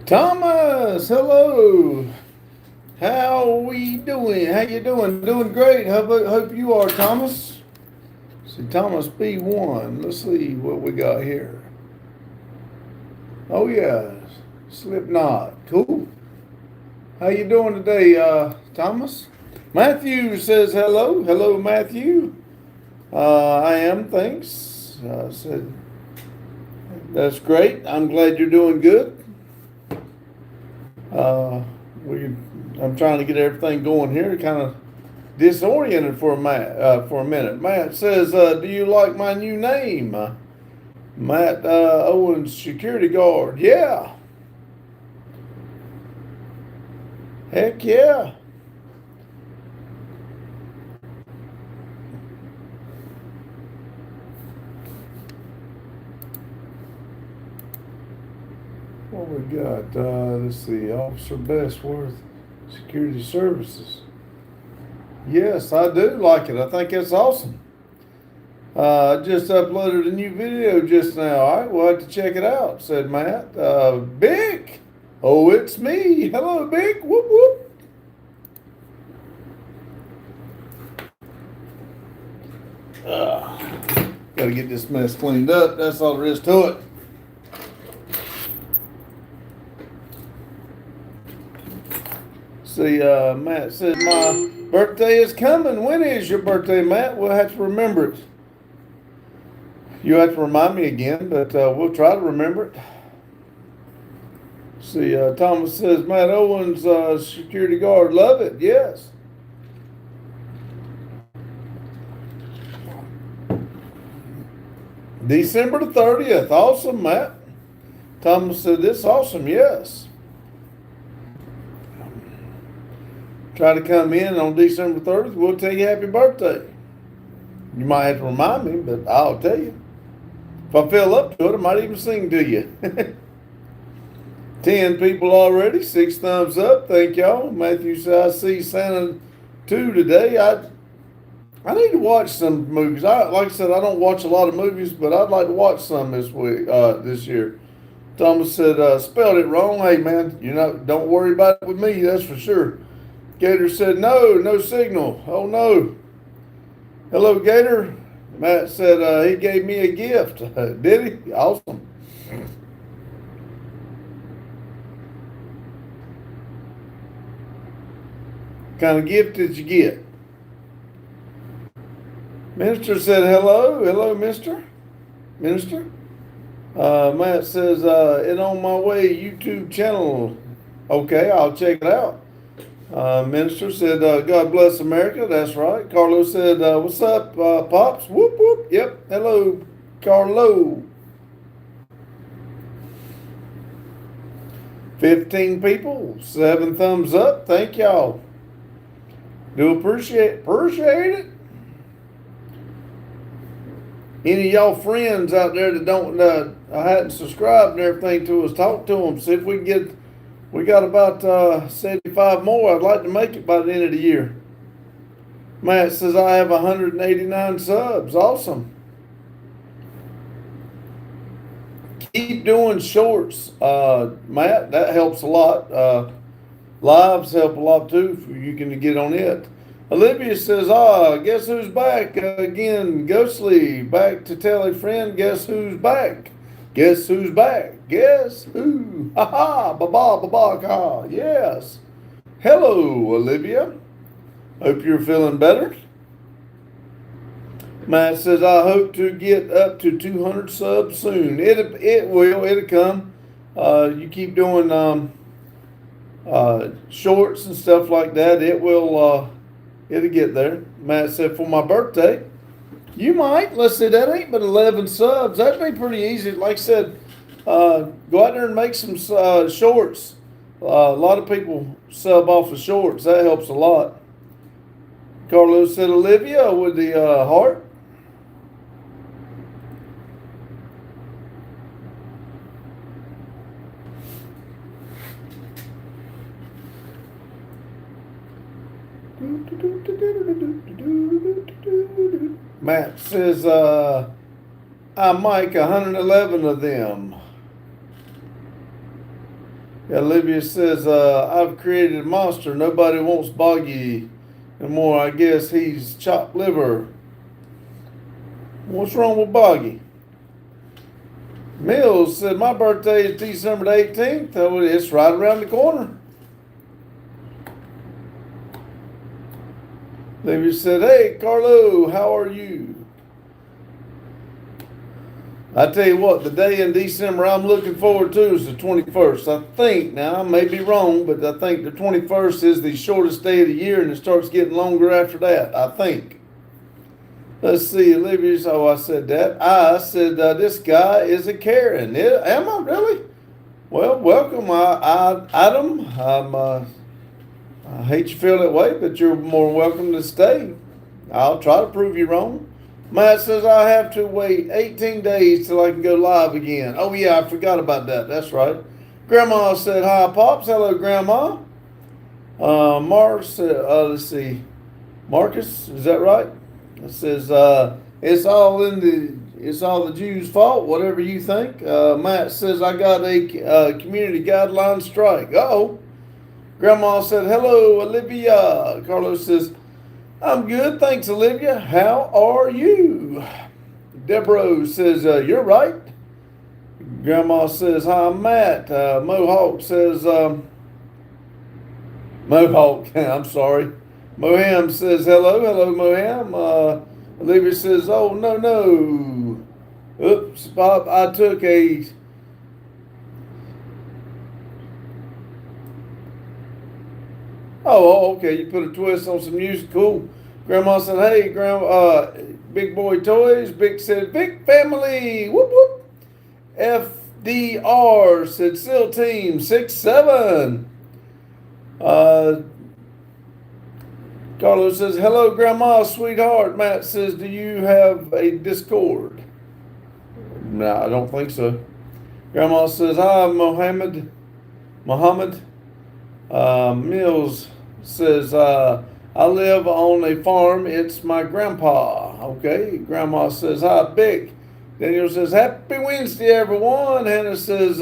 Thomas, hello. How we doing? How you doing? Doing great. Hope you are, Thomas. See, Thomas B1. Let's see what we got here. Oh yeah, Slipknot. Cool. How you doing today, Thomas? Matthew says hello. Hello, Matthew. I am. Thanks. Said that's great. I'm glad you're doing good. Uh, we, I'm trying to get everything going here. Kind of disoriented for a minute. Matt says, "Do you like my new name, Matt Owens, security guard?" Yeah, heck yeah. What we got? Let's see, Officer Bestworth, Security Services. Yes, I do like it. I think it's awesome. I just uploaded a new video just now. All right, we'll have to check it out, said Matt. Bick! Oh, it's me. Hello, Bick. Whoop, whoop. Got to get this mess cleaned up. That's all there is to it. See, Matt said, my birthday is coming. When is your birthday, Matt? We'll have to remember it. You have to remind me again, but we'll try to remember it. See, Thomas says, Matt Owens, security guard. Love it. Yes. December the 30th. Awesome, Matt. Thomas said, this is awesome. Yes. Try to come in on December 30th. We'll tell you happy birthday. You might have to remind me, but I'll tell you. If I feel up to it, I might even sing to you. 10 people already. 6 thumbs up. Thank y'all. Matthew said, I see Santa 2 today. I need to watch some movies. Like I said, I don't watch a lot of movies, but I'd like to watch some this week, this year. Thomas said, spelled it wrong. Hey, man, don't worry about it with me. That's for sure. Gator said, no signal. Oh, no. Hello, Gator. Matt said he gave me a gift. Did he? Awesome. What kind of gift did you get? Minister said, hello. Hello, Mister. Minister. Matt says, it on my way YouTube channel. Okay, I'll check it out. Minister said, God bless America. That's right. Carlo said, what's up, Pops? Whoop, whoop. Yep. Hello, Carlo. 15 people. 7 thumbs up. Thank y'all. Do appreciate it. Any of y'all friends out there that don't, hadn't subscribed and everything to us, talk to them. See if we can get. We got about 75 more. I'd like to make it by the end of the year. Matt says I have 189 subs. Awesome. Keep doing shorts, Matt. That helps a lot. Lives help a lot too. If you can get on it. Olivia says, guess who's back again? Ghostly, back to tell a friend, guess who's back? Guess who's back? Guess who? Ha ha, ba ba ba ba ka. Yes. Hello, Olivia. Hope you're feeling better. Matt says, I hope to get up to 200 subs soon. It will. It'll come. You keep doing shorts and stuff like that. It'll get there. Matt said, for my birthday. You might. Let's see, that ain't but 11 subs. That'd be pretty easy. Like I said, go out there and make some shorts. A lot of people sub off of shorts. That helps a lot. Carlos said, Olivia with the heart. Matt says, I mic 111 of them. Yeah, Olivia says, I've created a monster. Nobody wants Boggy anymore. I guess he's chopped liver. What's wrong with Boggy? Mills said, my birthday is December the 18th. Oh, it's right around the corner. Olivia said, hey, Carlo, how are you? I tell you what, the day in December I'm looking forward to is the 21st. I think, now I may be wrong, but I think the 21st is the shortest day of the year and it starts getting longer after that, I think. Let's see, Olivia's, oh, I said that. I said, this guy is a Karen. Am I really? Well, welcome, Adam. I hate you feel that way, but you're more welcome to stay. I'll try to prove you wrong. Matt says I have to wait 18 days till I can go live again. Oh yeah, I forgot about that. That's right. Grandma said hi, Pops. Hello, Grandma. Mark said, let's see, Marcus, is that right? It says it's all the Jews' fault. Whatever you think. Matt says I got a community guideline strike. Uh-oh. Grandma said hello, Olivia. Carlos says, I'm good, thanks, Olivia. How are you? Deborah says, you're right. Grandma says, hi, Matt. Mohawk says, Mohawk, I'm sorry. Moham says, hello, Moham. Olivia says, oh, no. Oops, Bob, I took a... Oh, okay. You put a twist on some music. Cool. Grandma said, hey, Big Boy Toys. Big said, big family. Whoop, whoop. FDR said, SEAL Team 6-7. Carlos says, hello, Grandma, sweetheart. Matt says, do you have a Discord? No, I don't think so. Grandma says, hi, Muhammad. Mills says, I live on a farm. It's my grandpa. Okay. Grandma says, hi, Bick. Daniel says, happy Wednesday, everyone. Hannah says,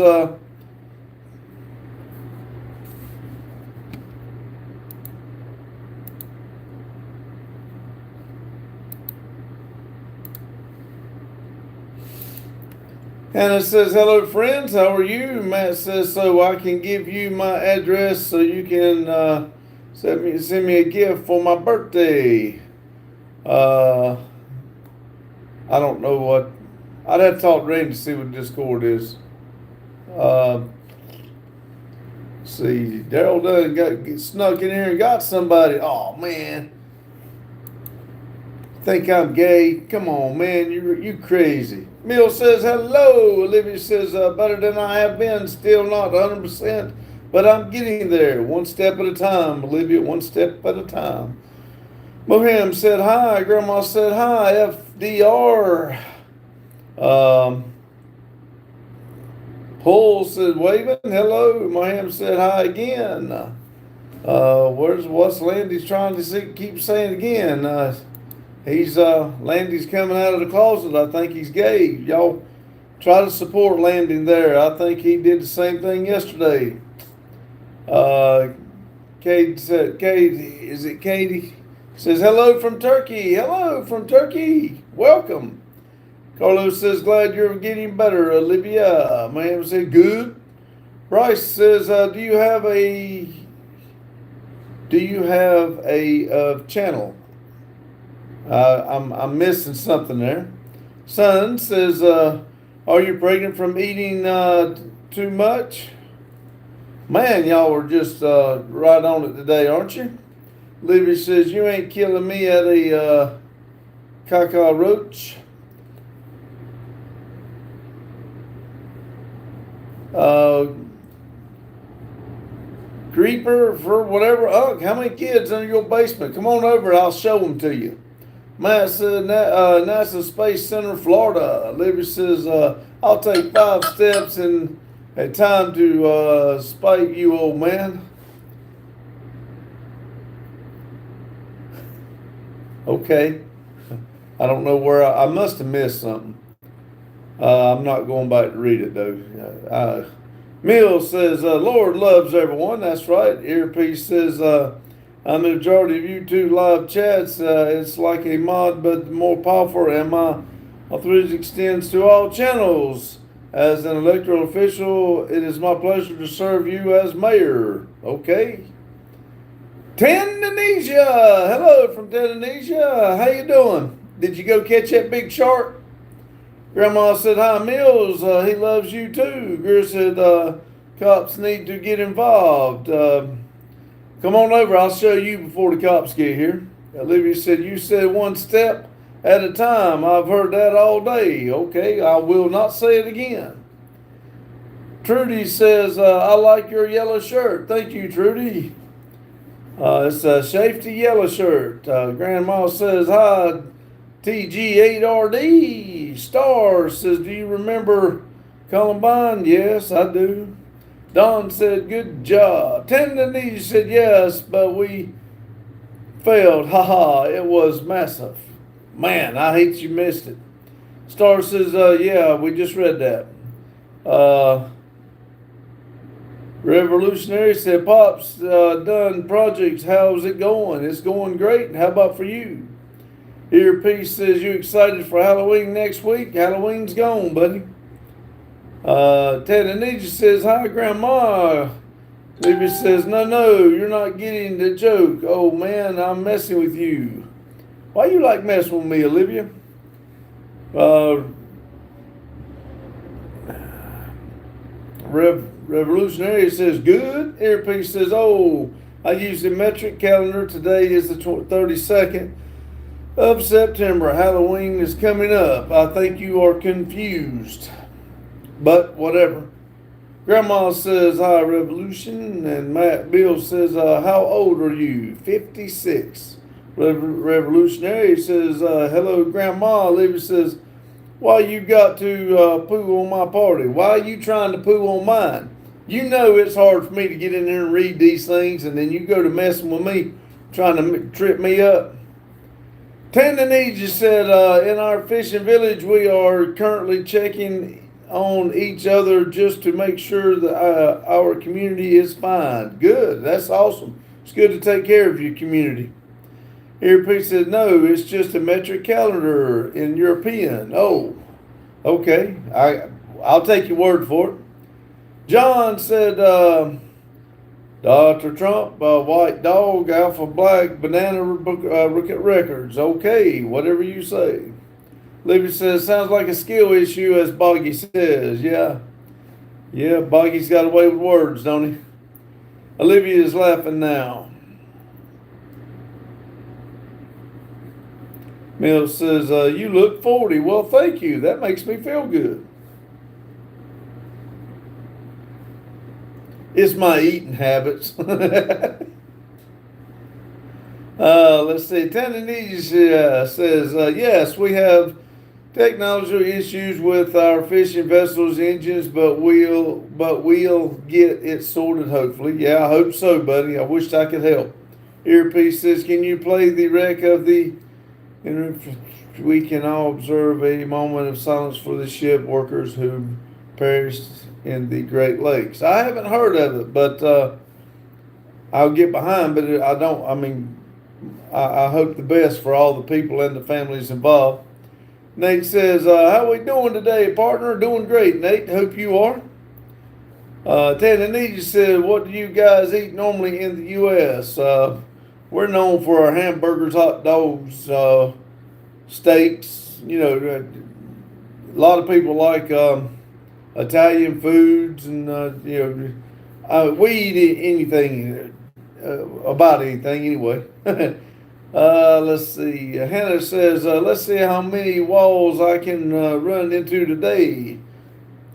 hello, friends. How are you? Matt says, so I can give you my address so you can send me a gift for my birthday. I don't know what. I'd have to talk to Randy to see what Discord is. See, Daryl done get snuck in here and got somebody. Oh, man. Think I'm gay? Come on, man. You crazy. Mill says hello. Olivia says better than I have been. Still not 100%, but I'm getting there. One step at a time, Olivia. One step at a time. Moham said hi. Grandma said hi. FDR. Paul said waving. Hello. Moham said hi again. What's Landy's trying to keep saying again? Landy's coming out of the closet. I think he's gay. Y'all try to support Landy there. I think he did the same thing yesterday. Is it Katie? Says hello from Turkey. Hello from Turkey. Welcome. Carlos says glad you're getting better, Olivia. Man said good. Bryce says, do you have a channel? I'm missing something there. Son says, are you pregnant from eating too much? Man, y'all are just right on it today, aren't you? Olivia says, you ain't killing me at a cockroach. Creeper for whatever. How many kids in your basement? Come on over, I'll show them to you. Matt said, NASA Space Center, Florida. Olivia says, I'll take 5 steps in a time to spite you, old man. Okay. I don't know where I must have missed something. I'm not going back to read it though. Mills says, Lord loves everyone. That's right. Earpiece says, I'm the majority of YouTube live chats. It's like a mod, but more powerful, and my authority extends to all channels. As an electoral official, it is my pleasure to serve you as mayor. Okay. Tanzania! Hello from Tanzania. How you doing? Did you go catch that big shark? Grandma said, hi, Mills. He loves you too. Greer said, cops need to get involved. Come on over. I'll show you before the cops get here. Olivia said, you said one step at a time. I've heard that all day. Okay, I will not say it again. Trudy says, I like your yellow shirt. Thank you, Trudy. It's a safety yellow shirt. Grandma says, hi, TG8RD. Star says, do you remember Columbine? Yes, I do. Don said, good job. Tanzania said, yes, but we failed. Haha, it was massive. Man, I hate you missed it. Star says, yeah, we just read that. Revolutionary said, Pops done projects. How's it going? It's going great. How about for you? Earpiece says, you excited for Halloween next week? Halloween's gone, buddy. Tanzania says, hi, Grandma. Libby says, no, you're not getting the joke. Oh, man, I'm messing with you. Why you like messing with me, Olivia? Revolutionary says, good. Earpiece says, oh, I use the metric calendar. Today is the 32nd of September. Halloween is coming up. I think you are confused. But whatever. Grandma says, hi, Revolution. And Matt Bill says, how old are you? 56. Revolutionary says, hello, Grandma. Olivia says, why you got to poo on my party? Why are you trying to poo on mine? You know it's hard for me to get in there and read these things, and then you go to messing with me, trying to trip me up. Tanzania said, in our fishing village, we are currently checking on each other just to make sure that our community is fine. Good. That's awesome. It's good to take care of your community. Earpiece said, no, it's just a metric calendar in European. Oh, okay. I'll take your word for it. John said, Dr. Trump, White Dog, Alpha Black, Banana Records. Okay, whatever you say. Libby says, sounds like a skill issue, as Boggy says. Yeah, Boggy's got away with words, don't he? Olivia is laughing now. Mills says, you look 40. Well, thank you. That makes me feel good. It's my eating habits. Let's see. Tanzania says, yes, we have technology issues with our fishing vessels engines, but we'll get it sorted hopefully. Yeah, I hope so, buddy. I wish I could help. Earpiece says, can you play the wreck of the... We can all observe a moment of silence for the ship workers who perished in the Great Lakes. I haven't heard of it, but I'll get behind. But I hope the best for all the people and the families involved. Nate says, how we doing today, partner? Doing great, Nate. Hope you are. Tanzania said, what do you guys eat normally in the U.S.? We're known for our hamburgers, hot dogs, steaks. You know, a lot of people like Italian foods, and we eat anything, about anything anyway. Let's see. Hannah says, let's see how many walls I can run into today.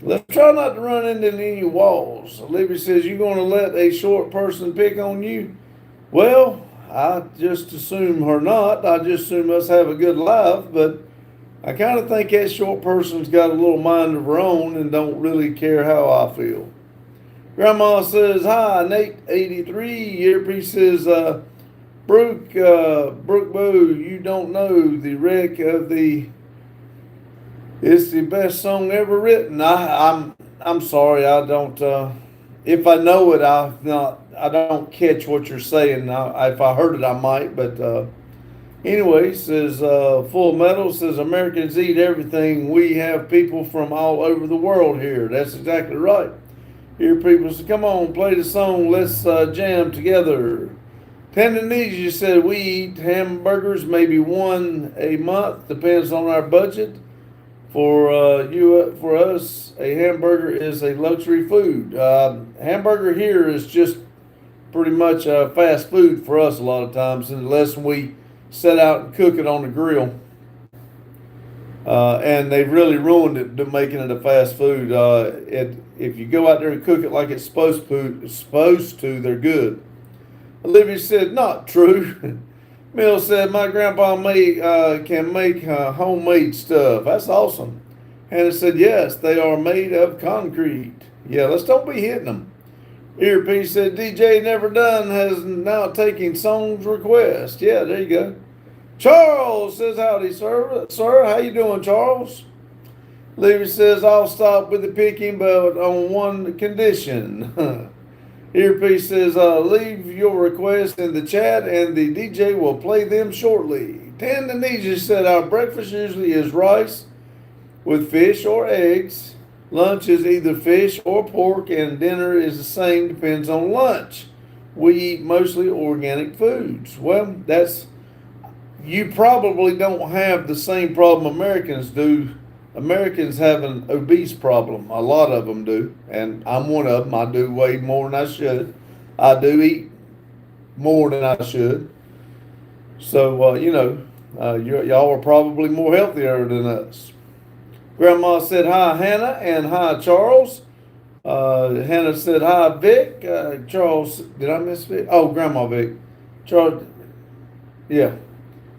Let's try not to run into any walls. Olivia says, you going to let a short person pick on you? Well, I just assume her not. I just assume us have a good life, but I kind of think that short person's got a little mind of her own and don't really care how I feel. Grandma says, hi, Nate83. Earpiece says, Brooke Bow, you don't know the wreck of the... It's the best song ever written. I'm sorry, I don't. If I know it, I don't catch what you're saying. If I heard it, I might. But anyway, says Full Metal says Americans eat everything. We have people from all over the world here. That's exactly right. Here, people say, "Come on, play the song. Let's jam together." Tanzania said we eat hamburgers maybe one a month, depends on our budget. For us, a hamburger is a luxury food. Hamburger here is just pretty much fast food for us a lot of times, unless we set out and cook it on the grill. And they've really ruined it to making it a fast food. If you go out there and cook it like it's supposed to, they're good. Olivia said, not true. Mill said, my grandpa can make homemade stuff. That's awesome. Hannah said, yes, they are made of concrete. Yeah, let's don't be hitting them. Earpiece said, DJ Never Done has now taking songs request. Yeah, there you go. Charles says, howdy, sir. Sir, how you doing, Charles? Levy says, I'll stop with the picking, but on one condition. Earpiece says, leave your request in the chat and the DJ will play them shortly. Tanzania said, our breakfast usually is rice with fish or eggs. Lunch is either fish or pork, and dinner is the same, depends on lunch. We eat mostly organic foods. Well, you probably don't have the same problem Americans do. Americans have an obese problem. A lot of them do, and I'm one of them. I do way more than I should. I do eat more than I should. So, y'all are probably more healthier than us. Grandma said hi, Hannah, and hi, Charles. Hannah said hi, Vic. Charles, did I miss Vic? Oh, Grandma Vic. Charles, yeah.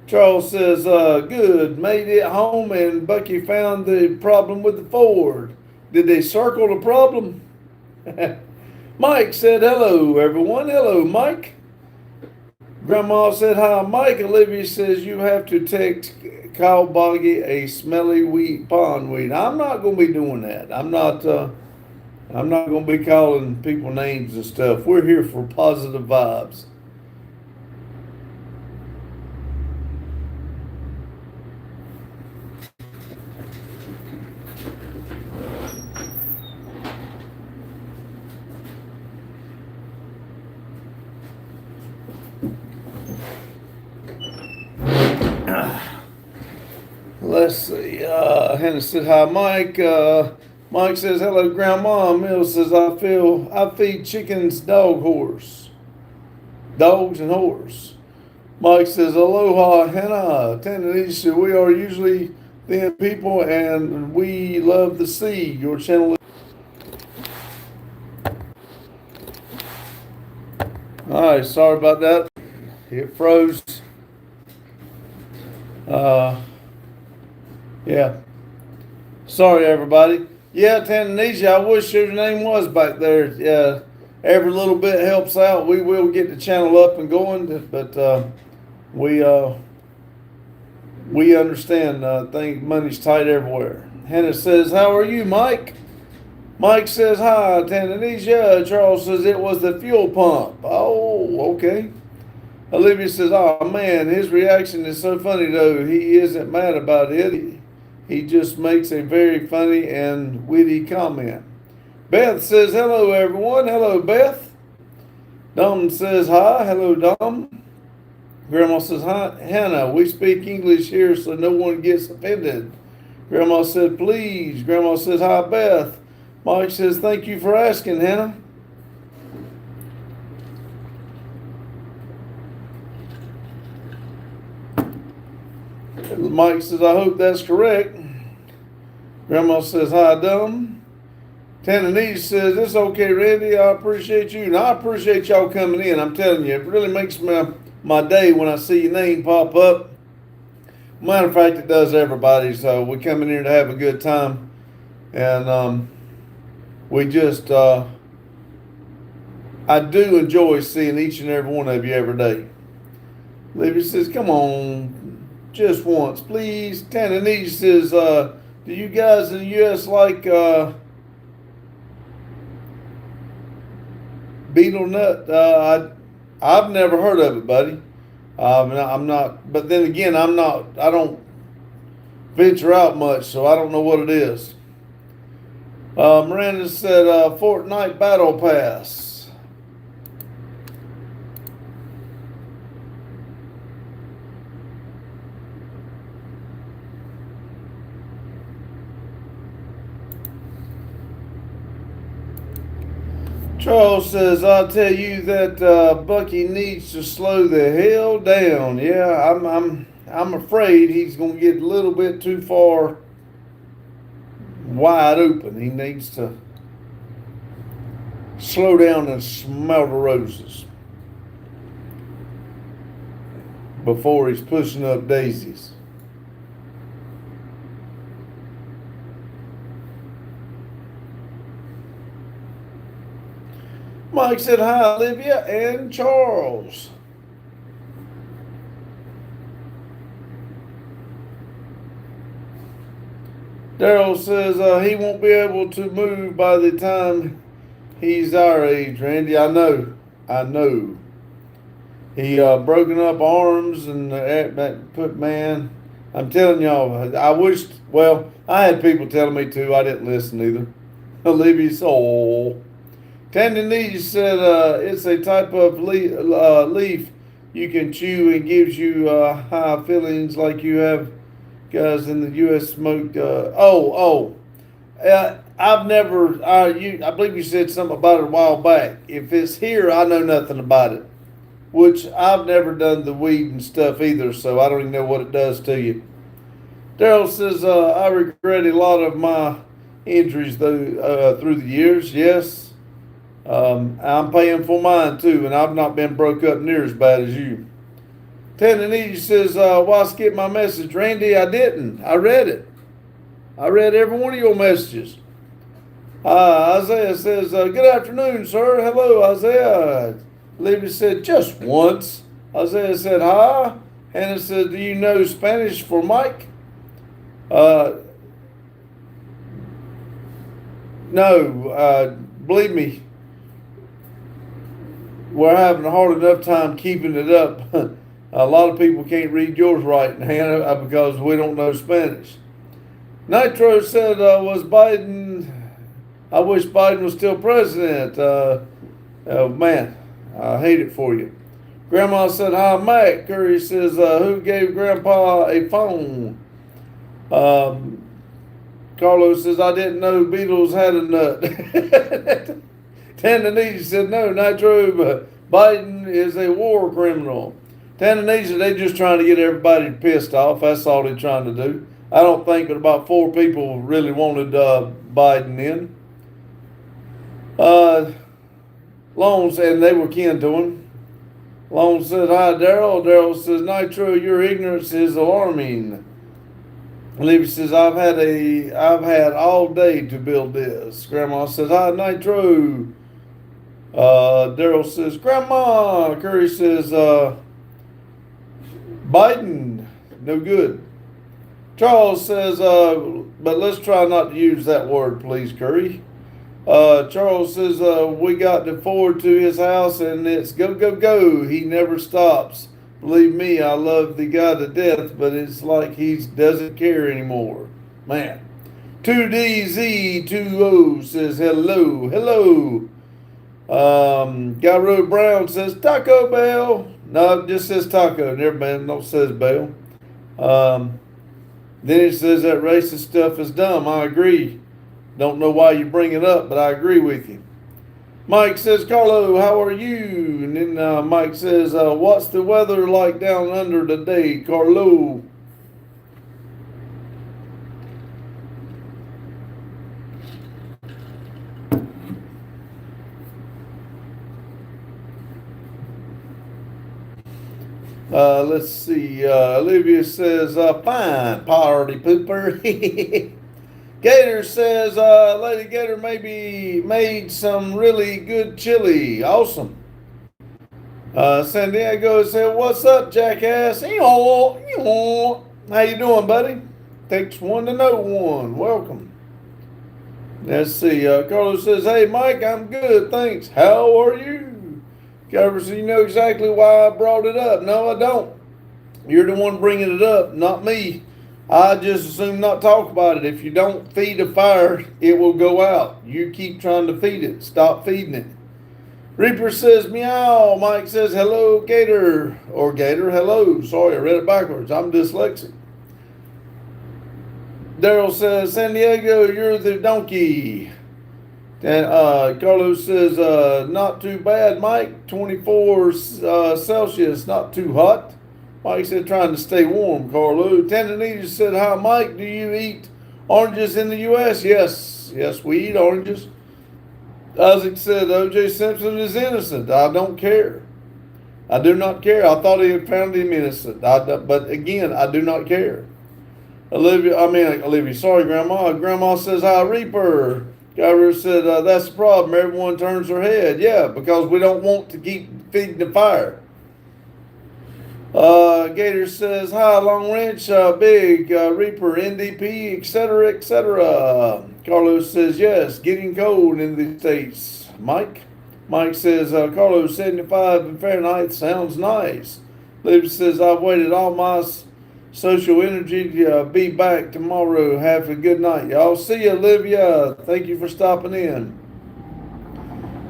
Charles says, good, made it home, and Bucky found the problem with the Ford. Did they circle the problem? Mike said, hello, everyone. Hello, Mike. Grandma said, hi, Mike. Olivia says, you have to text Kyle Boggy a smelly pond weed. I'm not going to be doing that. I'm not going to be calling people names and stuff. We're here for positive vibes. Let's see. Hannah said hi, Mike. Mike says hello, Grandma. Mills says I feed chickens, dogs and horse. Mike says aloha, Hannah. Tanzania, we are usually thin people and we love the sea. Your channel. All right, sorry about that. It froze. Yeah. Sorry, everybody. Yeah, Tanzania, I wish your name was back there. Every little bit helps out. We will get the channel up and going, but we understand money's tight everywhere. Hannah says, how are you, Mike? Mike says, hi, Tanzania. Charles says it was the fuel pump. Oh, okay. Olivia says, oh, man, his reaction is so funny, though. He isn't mad about it. He just makes a very funny and witty comment. Beth says, hello, everyone. Hello, Beth. Dom says, hi. Hello, Dom. Grandma says, hi, Hannah. We speak English here so no one gets offended. Grandma said, please. Grandma says, hi, Beth. Mike says, thank you for asking, Hannah. Mike says, I hope that's correct. Grandma says, hi, Dom. Tanzania says, it's okay, Randy. I appreciate you. And I appreciate y'all coming in. I'm telling you, it really makes my day when I see your name pop up. Matter of fact, it does everybody. So we come in here to have a good time. And we just, I do enjoy seeing each and every one of you every day. Libby says, come on, just once, please. Tanzania says, do you guys in the U.S. like Beetle nut. I've never heard of it, buddy. I'm not. But then again, I'm not. I don't venture out much, so I don't know what it is. Miranda said Fortnite Battle Pass. Charles says, I'll tell you that Bucky needs to slow the hell down. Yeah, I'm afraid he's going to get a little bit too far wide open. He needs to slow down and smell the roses before he's pushing up daisies. Mike said, hi, Olivia and Charles. Daryl says he won't be able to move by the time he's our age, Randy. I know. He broken up arms and man, I'm telling y'all, I wished, well, I had people telling me too. I didn't listen either. Olivia Soul. Tandanese said it's a type of leaf you can chew and gives you high feelings like you have guys in the U.S. smoked. I've never. I believe you said something about it a while back. If it's here, I know nothing about it. Which I've never done the weed and stuff either, so I don't even know what it does to you. Daryl says I regret a lot of my injuries though through the years. Yes. I'm paying for mine too, and I've not been broke up near as bad as you. Tandanese says, why skip my message? Randy, I didn't. I read it. I read every one of your messages. Isaiah says, good afternoon, sir. Hello, Isaiah. Libby said, just once. Isaiah said, hi. Hannah said, do you know Spanish for Mike? No, believe me, we're having a hard enough time keeping it up. A lot of people can't read yours right, Hannah, because we don't know Spanish. Nitro said, was Biden, I wish Biden was still president. Oh, man, I hate it for you. Grandma said, hi, Mac. Curry says, who gave Grandpa a phone? Carlos says, I didn't know Beatles had a nut. Tandanese said, no, Nitro, Biden is a war criminal. Tandanese, they're just trying to get everybody pissed off. That's all they're trying to do. I don't think that about 4 people really wanted Biden in. Long said they were kin to him. Long said, hi, Daryl. Daryl says, Nitro, your ignorance is alarming. Olivia says, I've had all day to build this. Grandma says, hi, Nitro. Daryl says, Grandma. Curry says, Biden, no good. Charles says, but let's try not to use that word, please, Curry. Charles says, we got to forward to his house and it's go, go, go. He never stops. Believe me, I love the guy to death, but it's like he doesn't care anymore. Man. 2DZ20 says, hello, hello. Guy Road Brown says, Taco Bell. No, it just says taco. Never mind, don't says Bell. Then it says that racist stuff is dumb. I agree. Don't know why you bring it up, but I agree with you. Mike says, Carlo, how are you? And then Mike says, what's the weather like down under today, Carlo? Let's see. Olivia says, fine, party pooper. Gator says, Lady Gator maybe made some really good chili. Awesome. San Diego said, what's up, jackass? How you doing, buddy? Takes one to know one. Welcome. Let's see. Carlos says, "Hey, Mike, I'm good, thanks. How are you?" Carlos says, "You know exactly why I brought it up." No, I don't. You're the one bringing it up, not me. I just assume not talk about it. If you don't feed a fire, it will go out. You keep trying to feed it. Stop feeding it. Reaper says, "Meow." Mike says, "Hello, Gator." Or Gator, hello. Sorry, I read it backwards. I'm dyslexic. Daryl says, "San Diego, you're the donkey." And Carlos says, "Not too bad, Mike. 24 Celsius, not too hot." Mike said, "Trying to stay warm, Carlo." Tendinita said, "Hi, Mike. Do you eat oranges in the U.S.?" Yes. Yes, we eat oranges. Isaac said, "O.J. Simpson is innocent. I don't care. I do not care. I thought he had found him innocent. But again, I do not care." Olivia, sorry, Grandma. Grandma says, "Hi, Reaper." Gabriel said, "That's the problem. Everyone turns their head." Yeah, because we don't want to keep feeding the fire. Gator says, "Hi, Long Ranch, Big, Reaper, NDP, etc., etc." Carlos says, "Yes, getting cold in the States." Mike says, "Carlos, 75 in Fahrenheit sounds nice." Liv says, "I've waited all my social energy to be back tomorrow. Have a good night, y'all. See you, Olivia. Thank you for stopping in."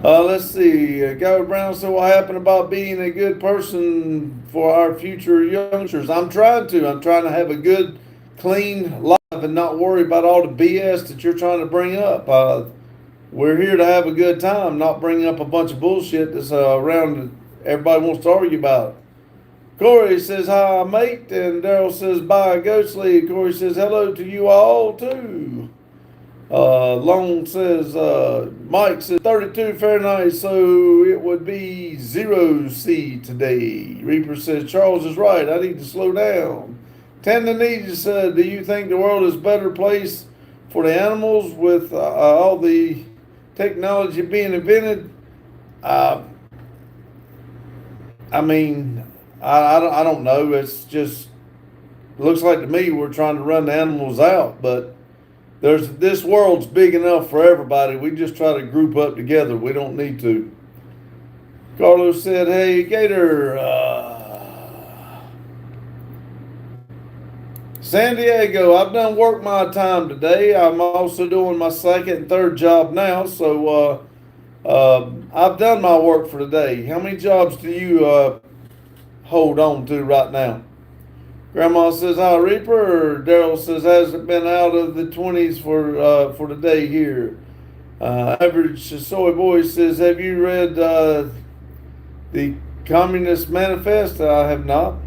Let's see. Gary Brown said, "What happened about being a good person for our future youngsters?" I'm trying to. I'm trying to have a good, clean life and not worry about all the BS that you're trying to bring up. We're here to have a good time, not bring up a bunch of bullshit that's around that everybody wants to argue about. Corey says, "Hi, mate." And Daryl says, "Bye, Ghostly." Corey says, "Hello to you all, too." Long says, Mike says 32 Fahrenheit, so it would be 0 C today. Reaper says, "Charles is right. I need to slow down." Tendinita said, "Do you think the world is a better place for the animals with all the technology being invented?" Uh, I mean, I don't know. It's just, it looks like to me we're trying to run the animals out, but this world's big enough for everybody. We just try to group up together. We don't need to. Carlos said, "Hey, Gator, San Diego, I've done work my time today. I'm also doing my second and third job now, so I've done my work for today. How many jobs do you hold on to right now?" Grandma says, "Hi, Reaper." Daryl says, "Has it been out of the 20s for today here?" Average Soy Boy says, "Have you read the Communist Manifest?" I have not.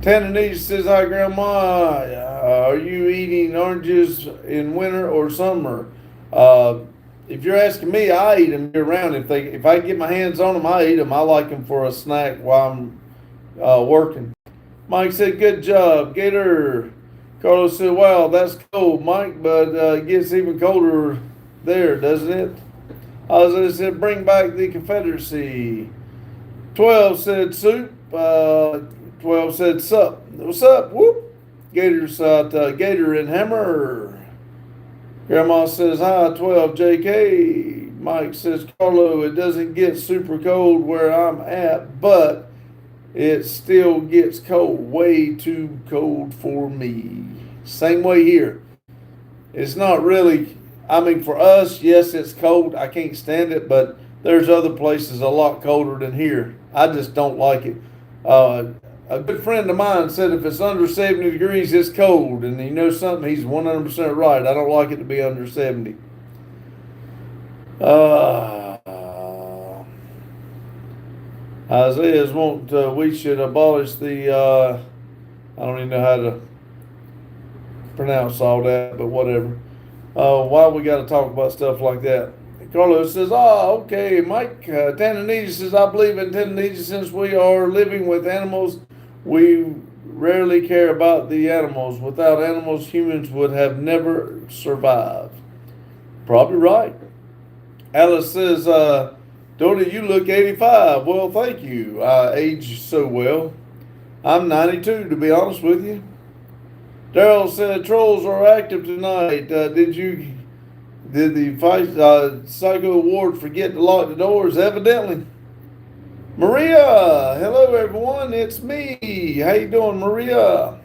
Tannanese says, "Hi, Grandma. Are you eating oranges in winter or summer?" If you're asking me, I eat them year round. If I get my hands on them, I eat them. I like them for a snack while I'm working. Mike said, "Good job, Gator." Carlos said, "Wow, that's cold, Mike, but it gets even colder there, doesn't it?" Isaiah said, "Bring back the Confederacy." 12 said, "Soup." 12 said, "Sup." What's up? Whoop. Gator and Hammer. Grandma says, "Hi, 12 JK." Mike says, "Carlo, it doesn't get super cold where I'm at, but it still gets cold. Way too cold for me." Same way here. It's not really, I mean, for us, yes, it's cold. I can't stand it, but there's other places a lot colder than here. I just don't like it. A good friend of mine said if it's under 70 degrees, it's cold. And you know something? He's 100% right. I don't like it to be under 70. Isaiah's wanting we should abolish the, I don't even know how to pronounce all that, but whatever. Why we got to talk about stuff like that? Carlos says, "Oh, okay, Mike." Tannanese says, "I believe in Tannanese since we are living with animals. We rarely care about the animals. Without animals, humans would have never survived." Probably right. Alice says, "Dodie, you look 85. Well, thank you. I age so well. I'm 92, to be honest with you. Daryl said trolls are active tonight. Did the Psycho Award forget to lock the doors? Evidently. Maria, hello everyone, it's me. How you doing, Maria?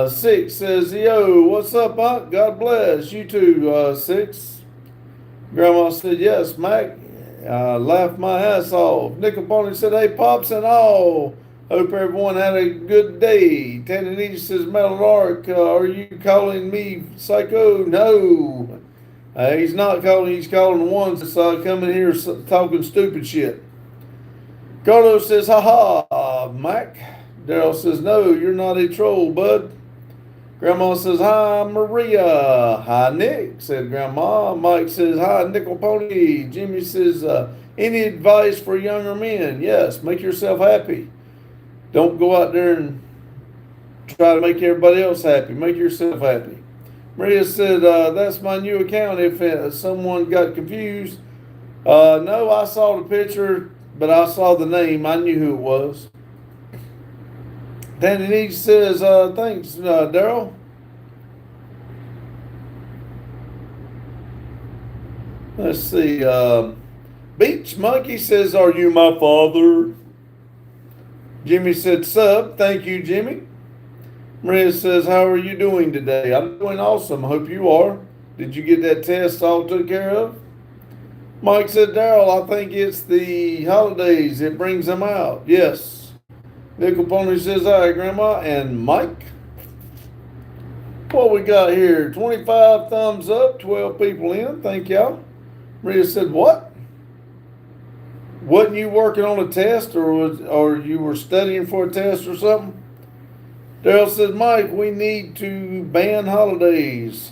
Six says, yo, what's up, Unc? God bless. You too, Six. Grandma said, yes, Mac. Laughed my ass off. Nickel Pony said, hey, Pops and all. Hope everyone had a good day. Tandanita says, Metal Arc, are you calling me psycho? No. He's not calling, he's calling the ones that's coming here talking stupid shit. Carlos says, ha, Mac. Daryl says, no, you're not a troll, bud. Grandma says, hi, Maria. Hi, Nick, said Grandma. Mike says, hi, Nickel Pony. Jimmy says, any advice for younger men? Yes, make yourself happy. Don't go out there and try to make everybody else happy. Make yourself happy. Maria said, that's my new account if someone got confused. No, I saw the picture, but I saw the name. I knew who it was. Danny says, thanks, Daryl. Let's see. Beach Monkey says, are you my father? Jimmy said, sup. Thank you, Jimmy. Maria says, how are you doing today? I'm doing awesome. Hope you are. Did you get that test all took care of? Mike said, Daryl, I think it's the holidays. It brings them out. Yes. Nickel Pony says, hi, Grandma. And Mike? What we got here? 25 thumbs up, 12 people in. Thank y'all. Maria said, what? Wasn't you working on a test or you were studying for a test or something? Daryl says, Mike, we need to ban holidays.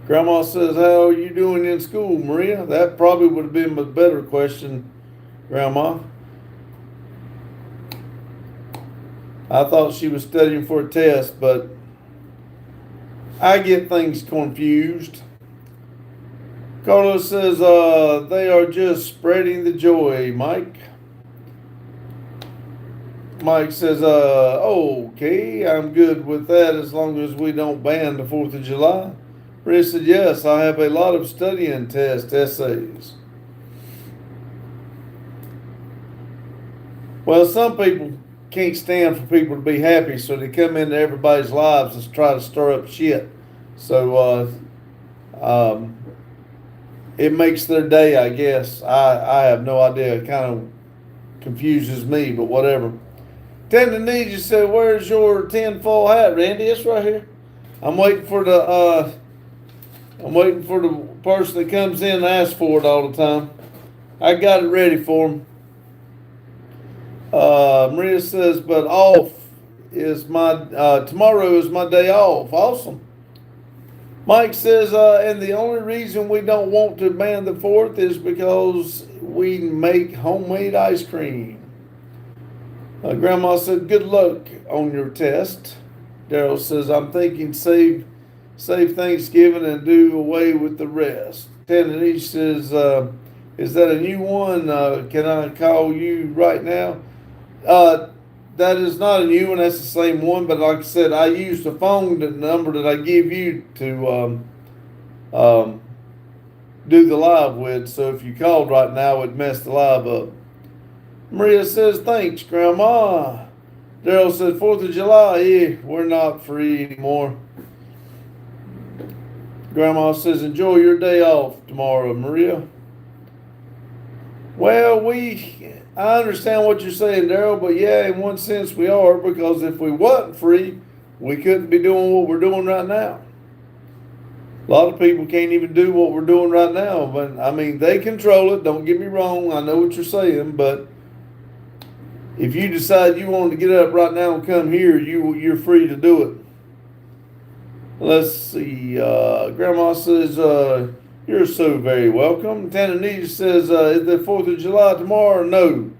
Grandma says, how are you doing in school, Maria? That probably would have been a better question, Grandma. I thought she was studying for a test, but I get things confused. Carlos says, they are just spreading the joy, Mike. Mike says, okay, I'm good with that as long as we don't ban the 4th of July. Maria said, yes, I have a lot of studying test essays. Well, some people can't stand for people to be happy, so they come into everybody's lives and try to stir up shit. So it makes their day, I guess. I have no idea. It kind of confuses me, but whatever. Tandanita said, where's your tinfoil hat, Randy? It's right here. I'm waiting for the person that comes in and asks for it all the time. I got it ready for him. Maria says, but off is tomorrow is my day off. Awesome. Mike says, and the only reason we don't want to ban the 4th is because we make homemade ice cream. Grandma said, good luck on your test. Daryl says, I'm thinking save Thanksgiving and do away with the rest. Tandanita says, is that a new one? Can I call you right now? That is not a new one. That's the same one. But like I said, I used the phone number that I give you to do the live with. So if you called right now, it'd mess the live up. Maria says, thanks, Grandma. Daryl says, 4th of July, yeah, we're not free anymore. Grandma says, enjoy your day off tomorrow, Maria. Well, I understand what you're saying, Daryl, but yeah, in one sense we are, because if we wasn't free, we couldn't be doing what we're doing right now. A lot of people can't even do what we're doing right now, but I mean, they control it. Don't get me wrong. I know what you're saying, but if you decide you want to get up right now and come here, you're free to do it. Let's see. Grandma says, you're so very welcome. Tandanita says, is the 4th of July tomorrow? No.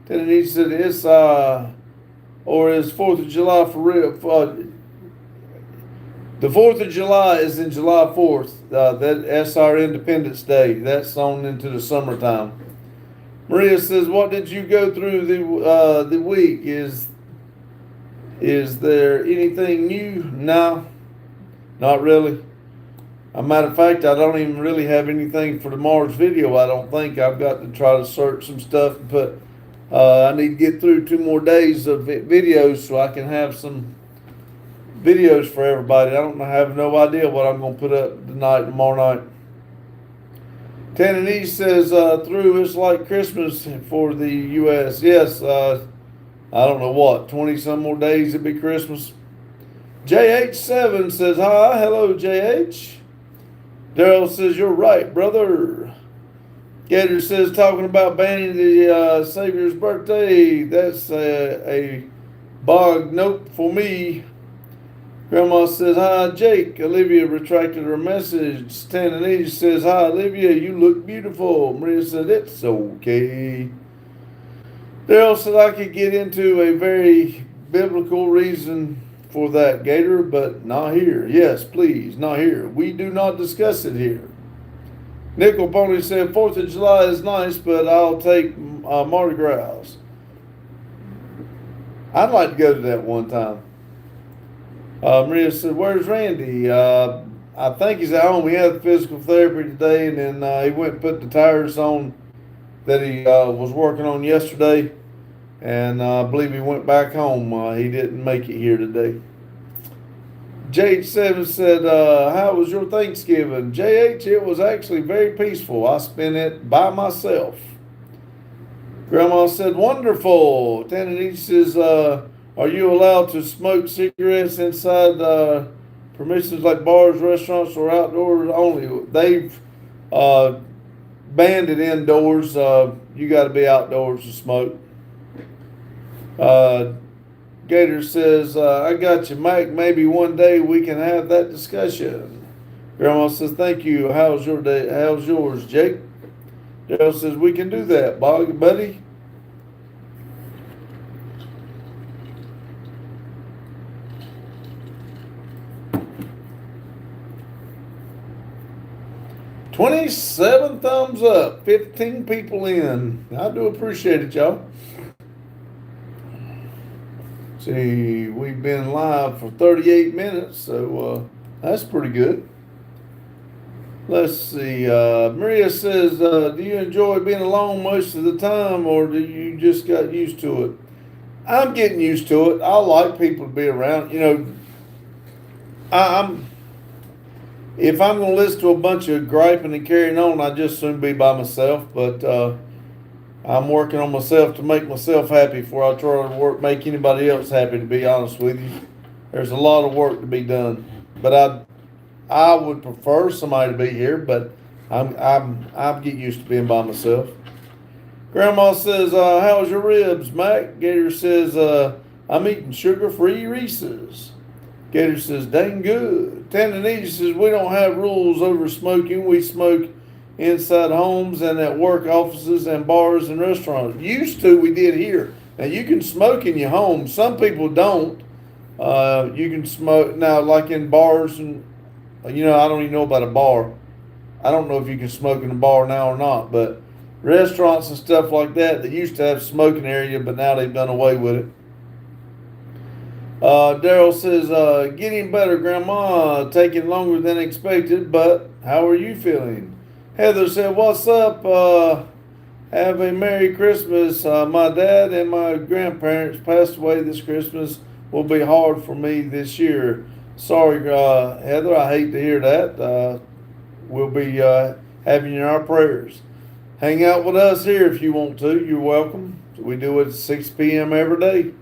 Tandanita said, it's, or is 4th of July for real? The 4th of July is in July 4th. That's our Independence Day. That's on into the summertime. Maria says, what did you go through the week? Is Is there anything new? No, not really. A matter of fact, I don't even really have anything for tomorrow's video. I don't think. I've got to try to search some stuff and put. I need to get through 2 more days of videos so I can have some videos for everybody. I have no idea what I'm going to put up tonight, tomorrow night. Tannanese says, through it's like Christmas for the U.S. Yes, I don't know what, 20 some more days it'd be Christmas. JH7 says, hi, hello JH. Daryl says, you're right, brother. Gator says, talking about banning the Savior's birthday, that's a bog note for me. Grandma says, hi, Jake. Olivia retracted her message. Tannanese says, hi, Olivia, you look beautiful. Maria said, it's okay. Daryl said I could get into a very biblical reason for that, Gator, but not here. Yes, please, not here. We do not discuss it here. Nickel Pony said, 4th of July is nice, but I'll take Mardi Gras. I'd like to go to that one time. Maria said, where's Randy? I think he's at home. He had physical therapy today, and then he went and put the tires on that he was working on yesterday, and I believe he went back home. He didn't make it here today. JH7 said, how was your Thanksgiving? JH, it was actually very peaceful. I spent it by myself. Grandma said, wonderful. Tannanese says, are you allowed to smoke cigarettes inside permissions like bars, restaurants, or outdoors only? They've banned it indoors. You got to be outdoors to smoke. Gator says, I got you, Mike. Maybe one day we can have that discussion. Grandma says, thank you. How's your day? How's yours, Jake? Daryl says, we can do that, buddy. $27 thumbs up, 15 people in. I do appreciate it, y'all. See, we've been live for 38 minutes, so that's pretty good. Let's see. Maria says, do you enjoy being alone most of the time, or do you just got used to it? I'm getting used to it. I like people to be around. You know, if I'm going to listen to a bunch of griping and carrying on, I just soon be by myself. But I'm working on myself to make myself happy before I try to make anybody else happy, to be honest with you. There's a lot of work to be done. But I would prefer somebody to be here, but I get used to being by myself. Grandma says, how's your ribs, Mac? Gator says, I'm eating sugar-free Reese's. Gator says, dang good. Tannanese says, we don't have rules over smoking. We smoke inside homes and at work offices and bars and restaurants. Used to, we did here. Now, you can smoke in your home. Some people don't. You can smoke, now, like in bars and, you know, I don't even know about a bar. I don't know if you can smoke in a bar now or not, but restaurants and stuff like that, they used to have a smoking area, but now they've done away with it. Daryl says, getting better, Grandma. Taking longer than expected, but how are you feeling? Heather said, what's up? Have a Merry Christmas. My dad and my grandparents passed away this Christmas. Will be hard for me this year. Sorry, Heather, I hate to hear that. We'll be having you in our prayers. Hang out with us here if you want to. You're welcome. We do it at 6 p.m. every day.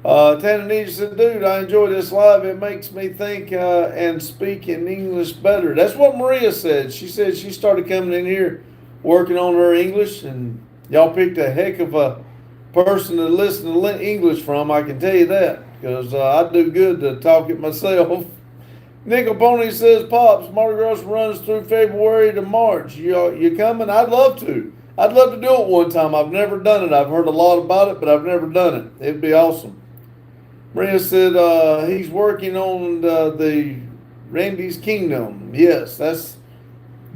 Tannanese said, dude, I enjoy this live. It makes me think and speak in English better. That's what Maria said. She said she started coming in here working on her English, and y'all picked a heck of a person to listen to English from, I can tell you that, because I do good to talk it myself. Nickel Pony says, Pops, Mardi Gras runs through February to March. You coming? I'd love to. I'd love to do it one time. I've never done it. I've heard a lot about it, but I've never done it. It'd be awesome. Maria said he's working on the Randy's Kingdom. Yes, this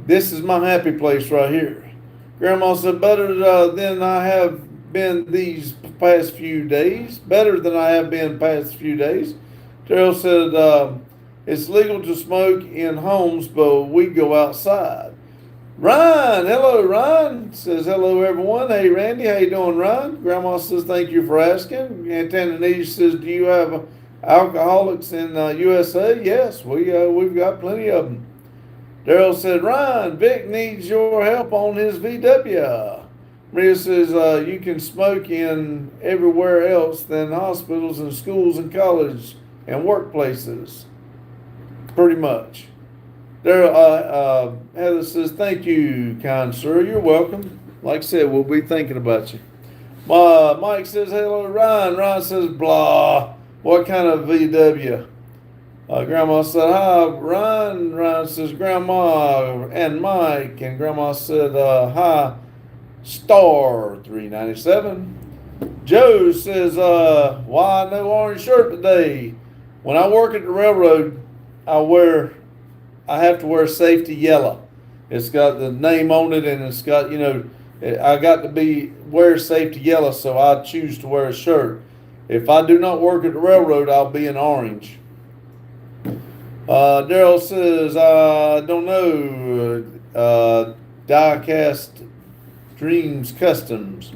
is my happy place right here. Grandma said, better than I have been these past few days? Better than I have been past few days. Daryl said, it's legal to smoke in homes, but we go outside. Ryan, hello, Ryan. Says hello, everyone. Hey, Randy, how you doing, Ryan? Grandma says thank you for asking. Aunt Tanita says, do you have alcoholics in USA? Yes, we've got plenty of them. Daryl said, Ryan, Vic needs your help on his VW. Maria says, you can smoke in everywhere else than hospitals and schools and colleges and workplaces. Pretty much. There, Heather says, thank you, kind sir. You're welcome. Like I said, we'll be thinking about you. Mike says, hello, Ryan. Ryan says, blah. What kind of VW? Grandma said, hi, Ryan. Ryan says, Grandma and Mike. And Grandma said, hi, Star 397. Joe says, why no orange shirt today? When I work at the railroad, I have to wear safety yellow. It's got the name on it, and it's got, I got to wear safety yellow, so I choose to wear a shirt. If I do not work at the railroad, I'll be in orange. Daryl says, I don't know, Diecast Dreams Customs.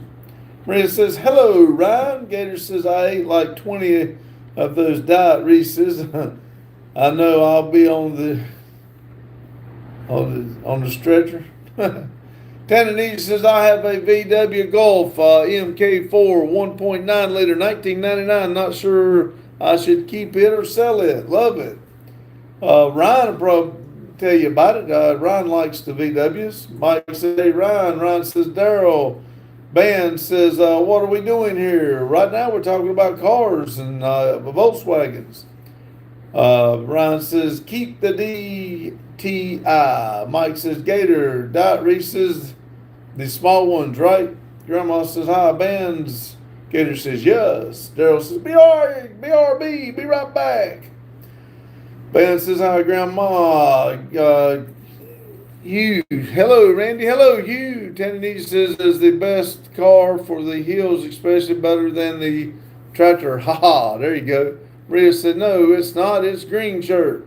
Maria says, hello, Ryan. Gator says, I ate like 20 of those Diet Reese's. I know I'll be on the stretcher. Tananita says, I have a VW Golf MK4 1.9 liter 1999. Not sure I should keep it or sell it. Love it. Ryan will probably tell you about it. Ryan likes the VWs. Mike says, hey, Ryan. Ryan says, Daryl. Ben says, what are we doing here? Right now we're talking about cars and Volkswagens. Ryan says, keep the DTI. Mike says, Gator. Diet Reese's, the small ones, right? Grandma says, hi, Ben's. Gator says, yes. Daryl says, BRB, be right back. Ben says, hi, Grandma. Hugh. Hello, Randy. Hello, Hugh. Tananita says, is the best car for the hills, especially better than the tractor. Ha ha, there you go. Maria said, no, it's not. It's green shirt.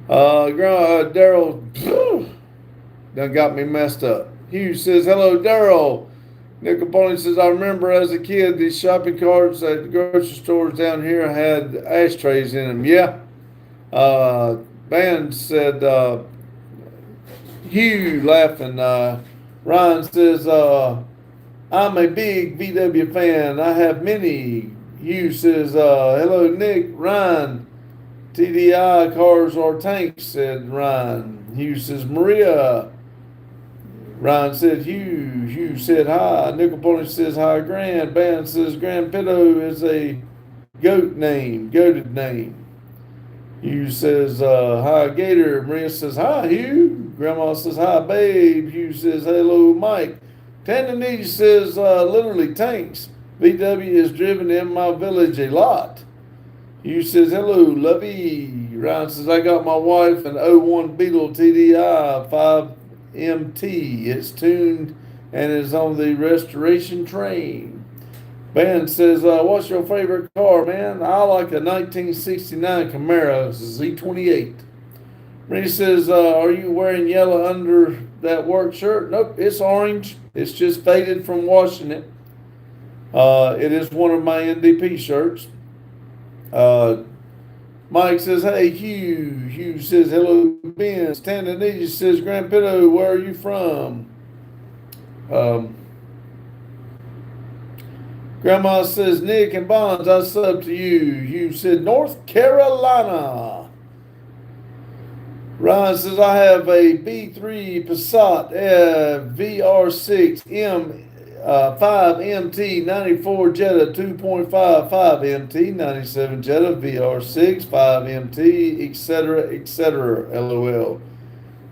Daryl done got me messed up. Hugh says, hello, Daryl. Nick Capone says, I remember as a kid, these shopping carts at the grocery stores down here had ashtrays in them. Yeah. Van said, Hugh laughing. Ryan says, I'm a big VW fan. I have many. Hugh says, hello, Nick. Ryan, TDI cars or tanks, said Ryan. Hugh says, Maria. Ryan said, Hugh. Hugh said, hi. Nickel Pony says, hi, Grand. Band says, Grand Pitto is a goated name. Hugh says, hi, Gator. Maria says, hi, Hugh. Grandma says, hi, babe. Hugh says, hello, Mike. Tandanese says, literally tanks. VW is driven in my village a lot. Hugh says, hello, lovey. Ryan says, I got my wife an 01 Beetle TDI 5MT. It's tuned and is on the restoration train. Ben says, what's your favorite car, man? I like a 1969 Camaro Z28. Rennie says, are you wearing yellow under that work shirt? Nope, it's orange. It's just faded from washing it. It is one of my NDP shirts. Mike says, hey, Hugh. Hugh says, hello, Ben. Tandanese says, Grand Pitto, where are you from? Grandma says, Nick and Bonds, I sub to you. Hugh said, North Carolina. Ryan says, I have a B3 Passat VR6 5MT 94 Jetta 2.5 5MT 97 Jetta VR6 5MT etc. LOL.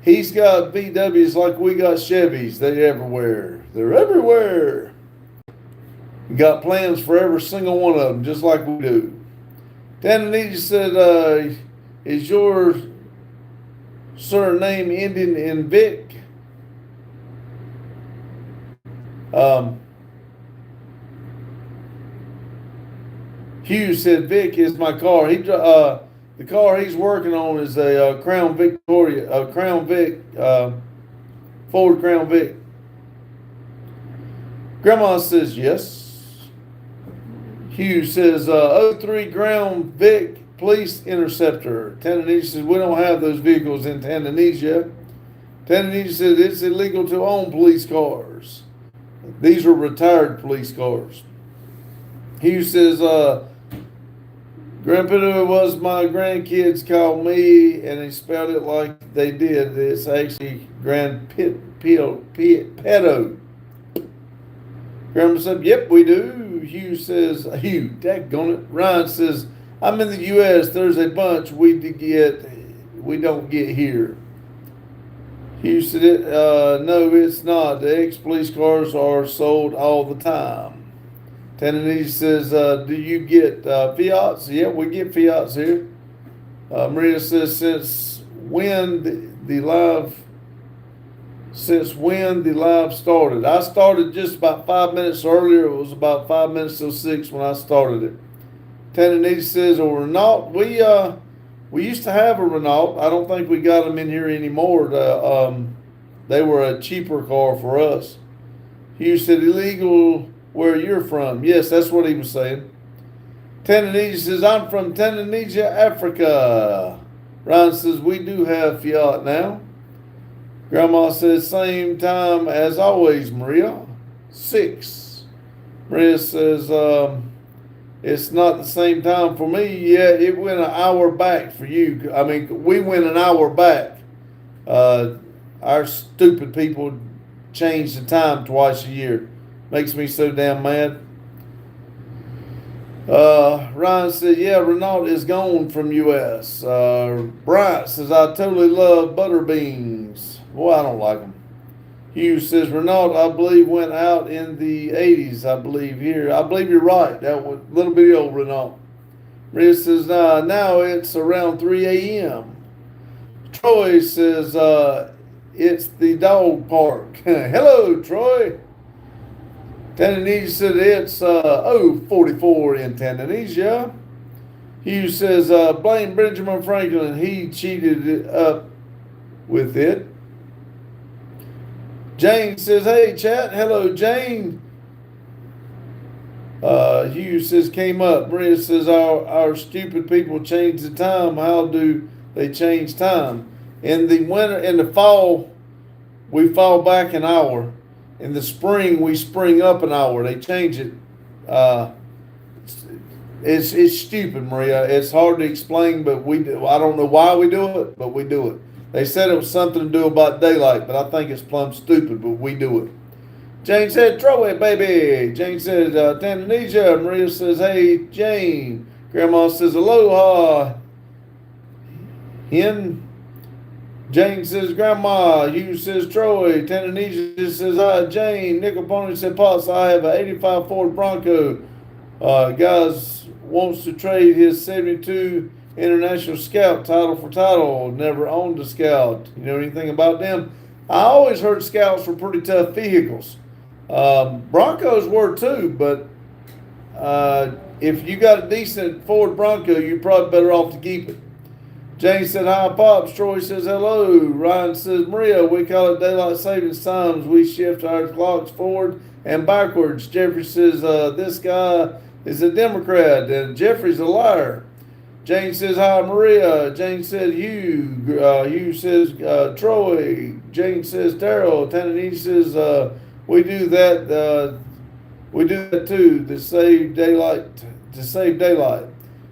He's got VWs like we got Chevys. They're everywhere. They're everywhere. Got plans for every single one of them, just like we do. Tananita said, is your surname ending in Vic? Hugh said, Vic is my car. The car he's working on is a Crown Victoria, a Crown Vic, Ford Crown Vic. Grandma says, yes. Hugh says, '03 Crown Vic Police Interceptor. Tanzania says, we don't have those vehicles in Tanzania. Tanzania says it's illegal to own police cars. These are retired police cars. Hugh says, Grandpa was my grandkids called me, and he spelled it like they did. It's actually pedo. Grandma said, yep, we do. Hugh says, daggone it. Ryan says, I'm in the U.S. There's a bunch we don't get here. Hugh said, no, it's not. The ex-police cars are sold all the time. Tanzania says, do you get Fiats? Yeah, we get Fiats here. Maria says, since when the live started? I started just about 5 minutes earlier. It was about 5 minutes till 6 when I started it. Tanzania says, a Renault, we used to have a Renault. I don't think we got them in here anymore. They were a cheaper car for us. Hugh said, illegal where you're from. Yes, that's what he was saying. Tanzania says, I'm from Tanzania, Africa. Ryan says, we do have Fiat now. Grandma says, same time as always, Maria. 6. Maria says, it's not the same time for me. Yeah, it went an hour back for you. I mean, we went an hour back. Our stupid people change the time twice a year. Makes me so damn mad. Ryan said, yeah, Renault is gone from U.S. Bryant says, I totally love butter beans. Boy, I don't like them. Hugh says, Renault, I believe, went out in the 80s, I believe, here. I believe you're right. That was a little bitty old Renault. Maria says, now it's around 3 a.m. Troy says, it's the dog park. Hello, Troy. Tanzania said it's 44 in Tanzania. Hugh says, blame Benjamin Franklin. He cheated it up with it. Jane says, hey, chat. Hello, Jane. Hugh says, came up. Maria says, our stupid people change the time. How do they change time? In the winter, in the fall, we fall back an hour. In the spring, we spring up an hour. They change it. It's stupid, Maria. It's hard to explain, but we do. I don't know why we do it, but we do it. They said it was something to do about daylight, but I think it's plumb stupid, but we do it. Jane said, throw it, baby. Jane said, Tanzania. Maria says, hey, Jane. Grandma says, aloha. Hen. Jane says, Grandma. Hugh says, Troy. Tanzania says, hi, Jane. Nickel Pony said, Pops, I have an 85 Ford Bronco. Guys wants to trade his 72 International Scout title. Never owned a Scout. You know anything about them? I always heard Scouts were pretty tough vehicles. Broncos were too, but if you got a decent Ford Bronco, you're probably better off to keep it. Jane said, hi, Pops. Troy says, hello. Ryan says, Maria, we call it daylight savings times. We shift our clocks forward and backwards. Jeffrey says, this guy is a Democrat, and Jeffrey's a liar. Jane says, hi, Maria. Jane said, Hugh. Hugh says, Troy. Jane says, Daryl. Tanzania says, we do that. We do that too to save daylight.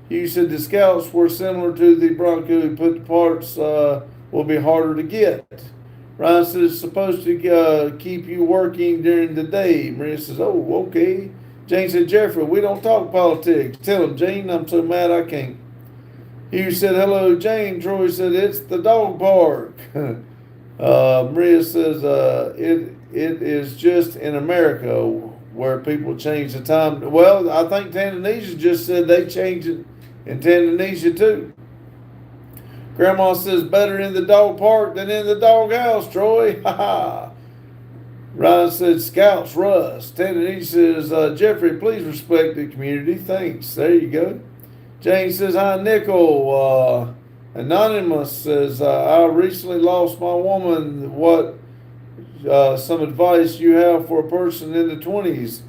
Hugh said the Scouts were similar to the Bronco. Put the parts will be harder to get. Ryan says it's supposed to keep you working during the day. Maria says, oh, okay. Jane said, Jeffrey, we don't talk politics. Tell him, Jane, I'm so mad I can't. Hugh said, hello, Jane. Troy said, it's the dog park. Maria says, it is just in America where people change the time. Well, I think Tanzania just said they changed it in Tanzania too. Grandma says, better in the dog park than in the dog house, Troy. Ha ha. Ryan said, Scouts Russ. Tennessee says, Jeffrey, please respect the community. Thanks. There you go. Jane says, hi, Nickel. Anonymous says, I recently lost my woman. What some advice you have for a person in the 20s?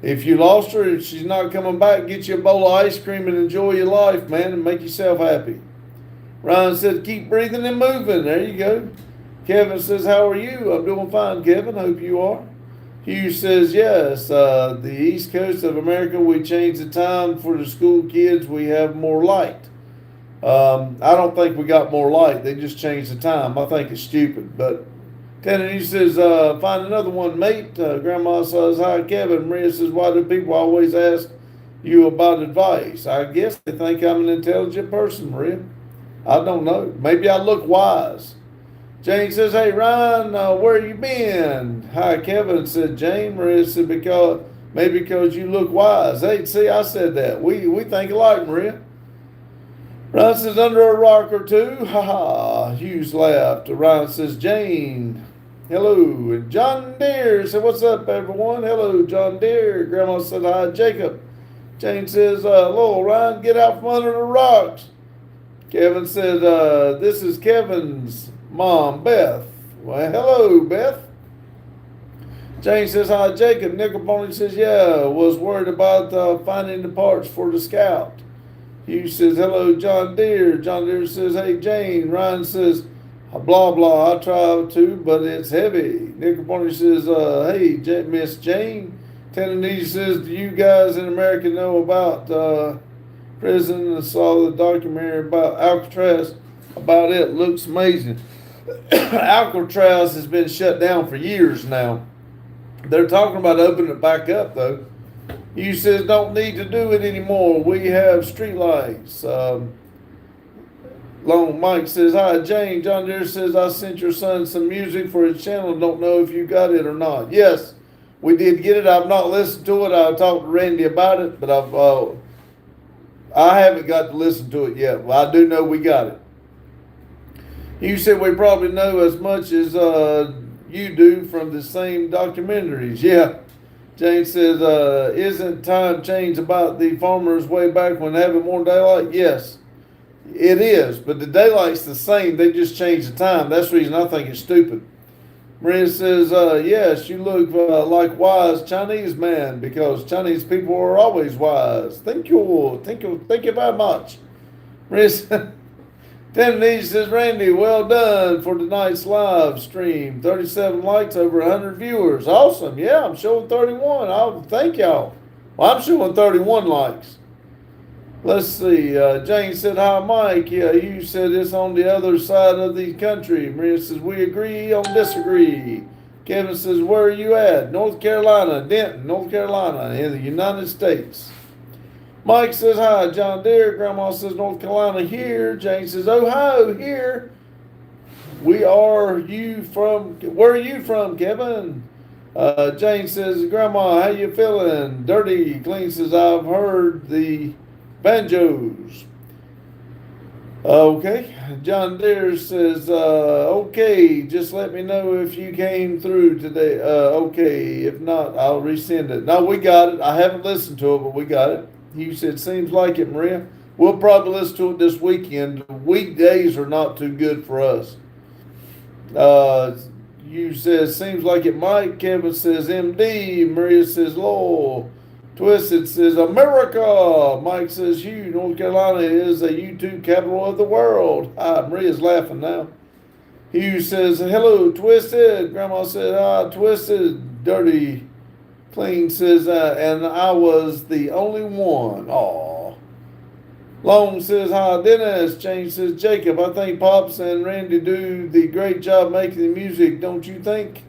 If you lost her and she's not coming back, get you a bowl of ice cream and enjoy your life, man, and make yourself happy. Ryan said, keep breathing and moving. There you go. Kevin says, how are you? I'm doing fine, Kevin. Hope you are. Hugh says, yes, the East Coast of America, we changed the time for the school kids. We have more light. I don't think we got more light. They just changed the time. I think it's stupid. But Tennessee says, find another one, mate. Grandma says, hi, Kevin. Maria says, why do people always ask you about advice? I guess they think I'm an intelligent person, Maria. I don't know. Maybe I look wise. Jane says, hey, Ryan, where you been? Hi, Kevin, said Jane. Maria said, maybe because you look wise. Hey, see, I said that. We think alike, Maria. Ryan says, under a rock or two. Ha ha. Hughes laughed. Ryan says, Jane, hello. And John Deere said, what's up, everyone? Hello, John Deere. Grandma said, hi, Jacob. Jane says, hello, Ryan, get out from under the rocks. Kevin said, this is Kevin's mom, Beth. Well, hello, Beth. Jane says, hi, Jacob. Nickel Pony says, yeah, was worried about finding the parts for the Scout. Hugh says, hello, John Deere. John Deere says, hey, Jane. Ryan says, blah, blah, I try to, but it's heavy. Nickel Pony says, hey, Miss Jane. Tennessee says, do you guys in America know about prison? I saw the documentary about Alcatraz. About it. Looks amazing. Alcatraz has been shut down for years now. They're talking about opening it back up, though. You says don't need to do it anymore. We have street lights. Long Mike says, hi, Jane. John Deere says, I sent your son some music for his channel. Don't know if you got it or not. Yes, we did get it. I've not listened to it. I talked to Randy about it, but I haven't got to listen to it yet. Well, I do know we got it. You said we probably know as much as you do from the same documentaries. Yeah. Jane says, isn't time changed about the farmers way back when having more daylight? Yes, it is. But the daylight's the same. They just changed the time. That's the reason I think it's stupid. Maria says, yes, you look like wise Chinese man because Chinese people are always wise. Thank you very much. Maria says, Tennessee says, Randy, well done for tonight's live stream. 37 likes, over 100 viewers. Awesome. Yeah, I'm showing 31. I'll thank y'all. Well, I'm showing 31 likes. Let's see. Jane said, hi, Mike. Yeah, you said it's on the other side of the country. Maria says, we agree on disagree. Kevin says, where are you at? North Carolina, Denton, North Carolina, in the United States. Mike says, hi, John Deere. Grandma says, North Carolina here. Jane says, Ohio here. Where are you from, Kevin? Jane says, Grandma, how you feeling? Dirty. Clean says, I've heard the banjos. Okay. John Deere says, okay, just let me know if you came through today. Okay. If not, I'll resend it. No, we got it. I haven't listened to it, but we got it. You said, seems like it, Maria. We'll probably listen to it this weekend. Weekdays are not too good for us. You says, seems like it might. Kevin says, MD. Maria says, Lowell. Twisted says, America. Mike says, Hugh, North Carolina is a YouTube capital of the world. Hi, Maria's laughing now. Hugh says, hello, Twisted. Grandma said, hi, Twisted. Dirty. Clean says, and I was the only one. Aw. Long says, hi, Dennis. Jane says, Jacob, I think Pops and Randy do the great job making the music, don't you think?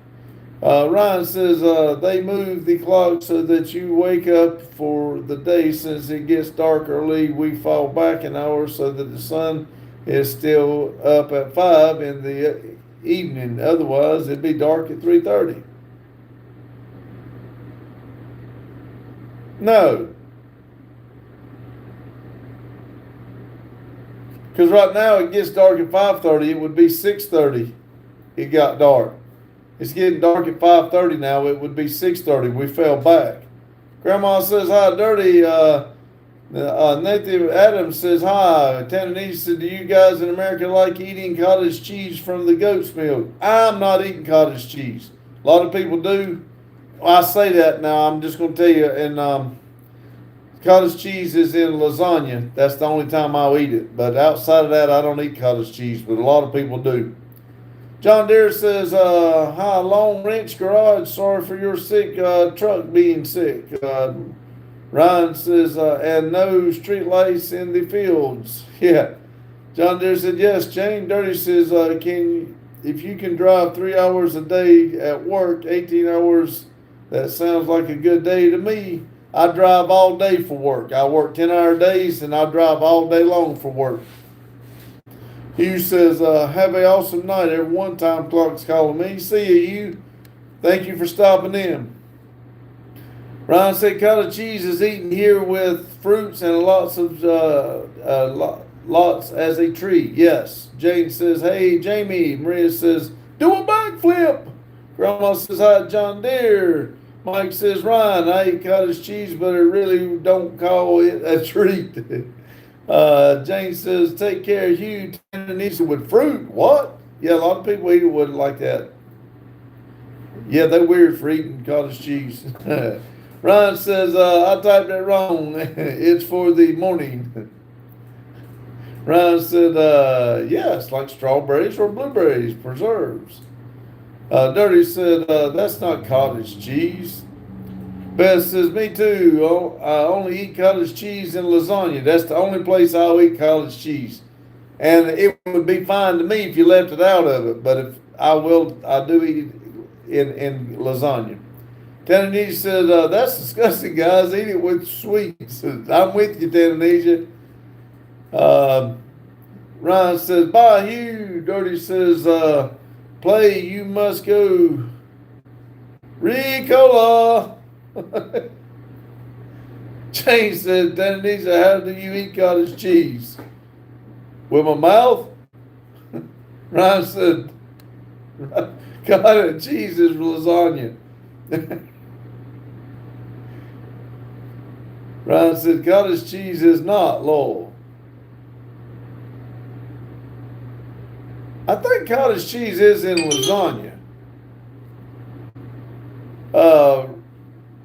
Ryan says, they move the clock so that you wake up for the day. Since it gets dark early, we fall back an hour so that the sun is still up at 5 in the evening. Otherwise, it'd be dark at 3:30. No. Because right now it gets dark at 5:30. It would be 6:30. It got dark. It's getting dark at 5:30 now. It would be 6:30. We fell back. Grandma says hi, Dirty. Nathan Adams says hi. Tananese said, do you guys in America like eating cottage cheese from the goat's milk? I'm not eating cottage cheese. A lot of people do. Well, I say that now. I'm just going to tell you, and cottage cheese is in lasagna. That's the only time I'll eat it. But outside of that, I don't eat cottage cheese, but a lot of people do. John Deere says, hi, Long Wrench Garage. Sorry for your sick truck being sick. Ryan says, and no street lights in the fields. Yeah. John Deere said, yes. Jane Dirty says, if you can drive 3 hours a day at work, 18 hours, that sounds like a good day to me. I drive all day for work. I work 10-hour days and I drive all day long for work. Hugh says, have an awesome night. Everyone, time clock's calling me. See you, Hugh. Thank you for stopping in. Ryan said, cottage cheese is eaten here with fruits and lots as a treat. Yes. Jane says, hey, Jamie. Maria says, do a backflip. Grandma says, hi, John Deere. Mike says, Ryan, I eat cottage cheese, but I really don't call it a treat. Jane says, take care of Hugh. Tananese with fruit. What? Yeah, a lot of people eat it with it like that. Yeah, they're weird for eating cottage cheese. Ryan says, I typed that wrong. It's for the morning. Ryan said, yes, like strawberries or blueberries, preserves. Dirty said, that's not cottage cheese. Beth says, me too. I only eat cottage cheese and lasagna. That's the only place I'll eat cottage cheese. And it would be fine to me if you left it out of it. But if I do eat it in lasagna. Tananese says, that's disgusting, guys. Eat it with sweets. I'm with you, Tananese. Ryan says, bye, Hugh. Dirty says, play, you must go. Ricola. Jane says, Tananese, how do you eat cottage cheese? With my mouth? Ryan said, cottage cheese is lasagna. Ryan said, cottage cheese is not, Lowell. I think cottage cheese is in lasagna.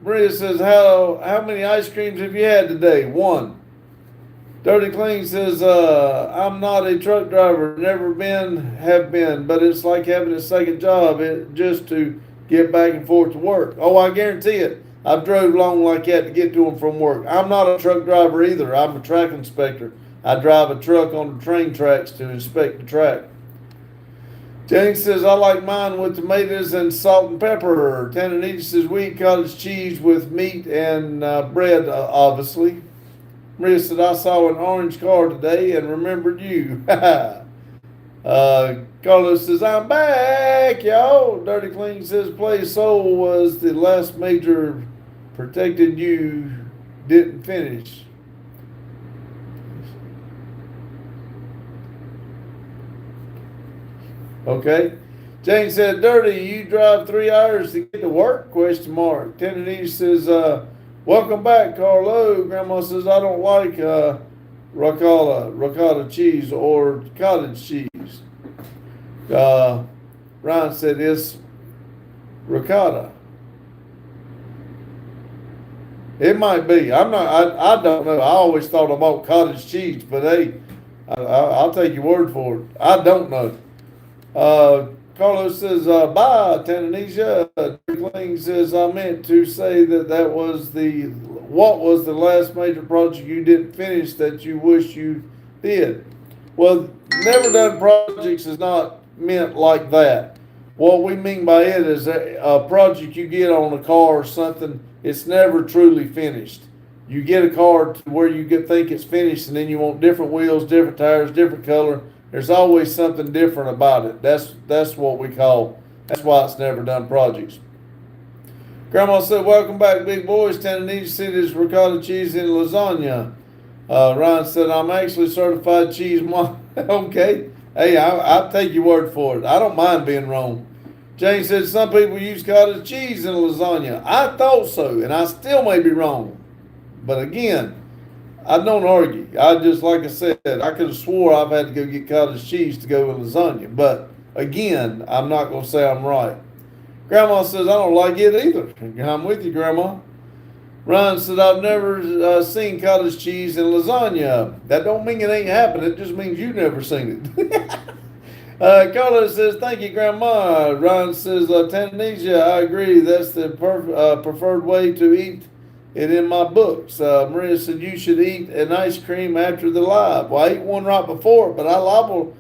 Maria says, how many ice creams have you had today? 1. Dirty Clean says, I'm not a truck driver, never have been, but it's like having a second job just to get back and forth to work. Oh, I guarantee it. I've drove long like that to get to and from work. I'm not a truck driver either. I'm a track inspector. I drive a truck on the train tracks to inspect the track. Jane says, I like mine with tomatoes and salt and pepper. Tananita says, we eat cottage cheese with meat and bread, obviously. Maria said, I saw an orange car today and remembered you. Carlos says, I'm back, y'all. Dirty Clean says, Play Soul was the last major protected you didn't finish. Okay. Jane said, Dirty, you drive 3 hours to get to work? Question mark. Tananita says, welcome back, Carlo. Grandma says, I don't like ricotta cheese or cottage cheese. Ryan said, it's ricotta. It might be. I don't know. I always thought about cottage cheese, but hey, I'll take your word for it. I don't know. Carlos says, bye, Tananisia. Kling says, I meant to say that was what was the last major project you didn't finish that you wish you did? Well, never done projects is not meant like that. What we mean by it is a project you get on a car or something, it's never truly finished. You get a car to where you think it's finished, and then you want different wheels, different tires, different color. There's always something different about it. That's what we call. That's why it's never done projects. Grandma said, welcome back, big boys. Tananita City's ricotta cheese and lasagna. Ryan said, I'm actually certified cheese mom. Okay. Hey, I'll take your word for it. I don't mind being wrong. Jane said some people use cottage cheese in lasagna. I thought so, and I still may be wrong. But again, I don't argue. I just, like I said, I could have swore I've had to go get cottage cheese to go with lasagna. But again, I'm not going to say I'm right. Grandma says, I don't like it either. I'm with you, Grandma. Ryan said, I've never seen cottage cheese in lasagna. That don't mean it ain't happened. It just means you've never seen it. Carlos says, thank you, Grandma. Ryan says, Tanzania, I agree. That's the preferred way to eat it in my books. Maria said, you should eat an ice cream after the live. Well, I ate one right before, but I liable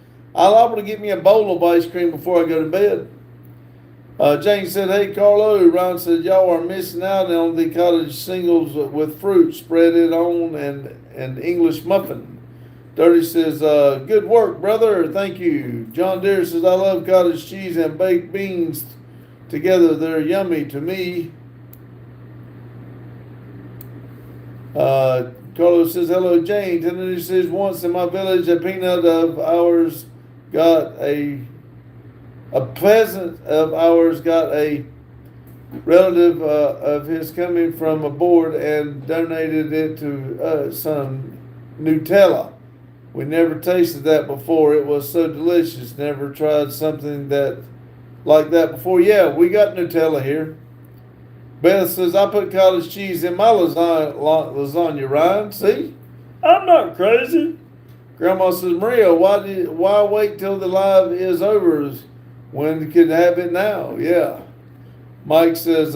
to get me a bowl of ice cream before I go to bed. Jane said, hey, Carlo. Ryan said, y'all are missing out on the cottage singles with fruit. Spread it on and English muffin. Dirty says, good work, brother. Thank you. John Deere says, I love cottage cheese and baked beans together. They're yummy to me. Carlos says, hello, Jane. Tennessee says, once in my village, a peanut of ours got a peasant of ours got a relative of his coming from abroad and donated it to some Nutella. We never tasted that before. It was so delicious. Never tried something like that before. Yeah, we got Nutella here. Beth says, I put cottage cheese in my lasagna, Ryan. See? I'm not crazy. Grandma says, Maria, why wait till the live is over when you could have it now? Yeah. Mike says,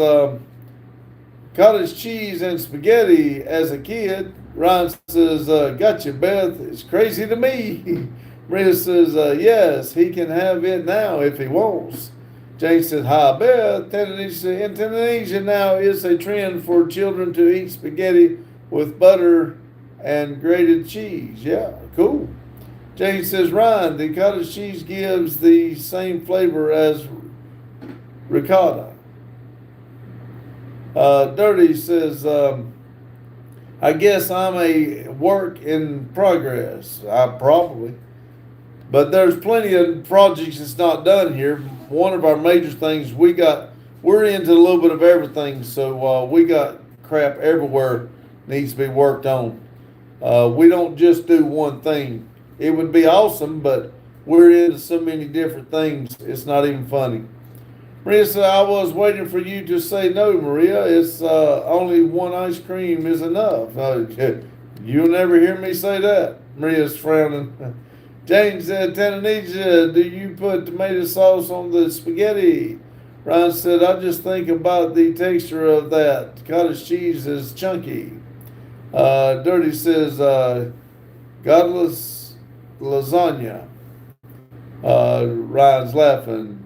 cottage cheese and spaghetti as a kid. Ryan says, gotcha, Beth. It's crazy to me. Maria says, yes, he can have it now if he wants. Jane says, hi, Beth. In Tunisia now is a trend for children to eat spaghetti with butter and grated cheese. Yeah, cool. Jane says, Ryan, the cottage cheese gives the same flavor as ricotta. Dirty says, I guess I'm a work in progress. Probably. But there's plenty of projects that's not done here. One of our major things, we're into a little bit of everything. So we got crap everywhere needs to be worked on. We don't just do one thing. It would be awesome, but we're into so many different things, it's not even funny. Maria said, I was waiting for you to say no, Maria. It's only one ice cream is enough. You'll never hear me say that. Maria's frowning. Jane said, Tanzania, do you put tomato sauce on the spaghetti? Ryan said, I just think about the texture of that. Cottage cheese is chunky. Dirty says, godless lasagna. Ryan's laughing.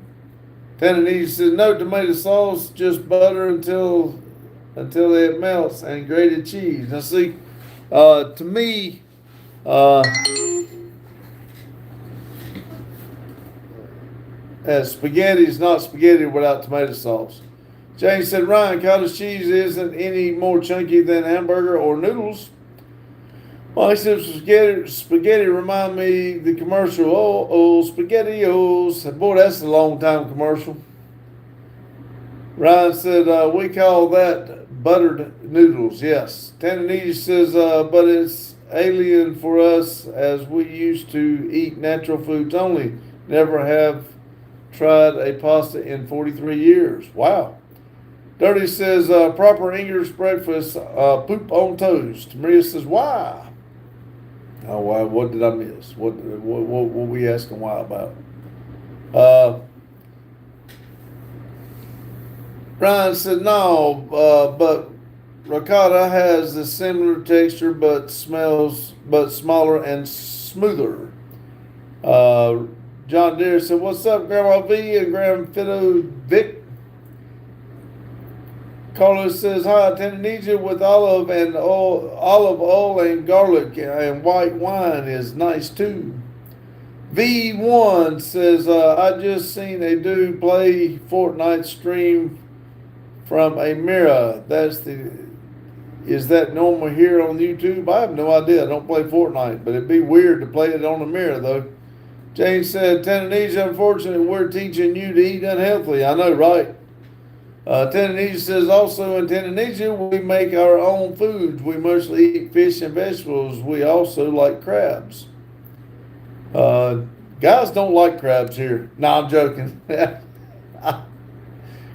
Tanzania says, no tomato sauce, just butter until it melts and grated cheese. Now see, to me, spaghetti is not spaghetti without tomato sauce. Jane said, Ryan, cottage cheese isn't any more chunky than hamburger or noodles. Mike said, spaghetti remind me the commercial, SpaghettiOs. Boy, that's a long time commercial. Ryan said, we call that buttered noodles. Yes. Tanzania says, but it's alien for us as we used to eat natural foods only. Never have tried a pasta in 43 years. Wow. Dirty says, proper English breakfast, poop on toast. Maria says, why? Oh, why? What did I miss? What were we asking why about? Ryan said, no, but ricotta has a similar texture but smaller and smoother. John Deere said, what's up, Grandma V and Grand Fido Vic? Carlos says, hi, Tanzania with olive oil and garlic and white wine is nice too. V1 says, I just seen a dude play Fortnite stream from a mirror. Is that normal here on YouTube? I have no idea. I don't play Fortnite, but it'd be weird to play it on a mirror though. Jane said, Tananisia, unfortunately, we're teaching you to eat unhealthily. I know, right? Tananisia says, also in Tananisia, we make our own foods. We mostly eat fish and vegetables. We also like crabs. Guys don't like crabs here. No, I'm joking.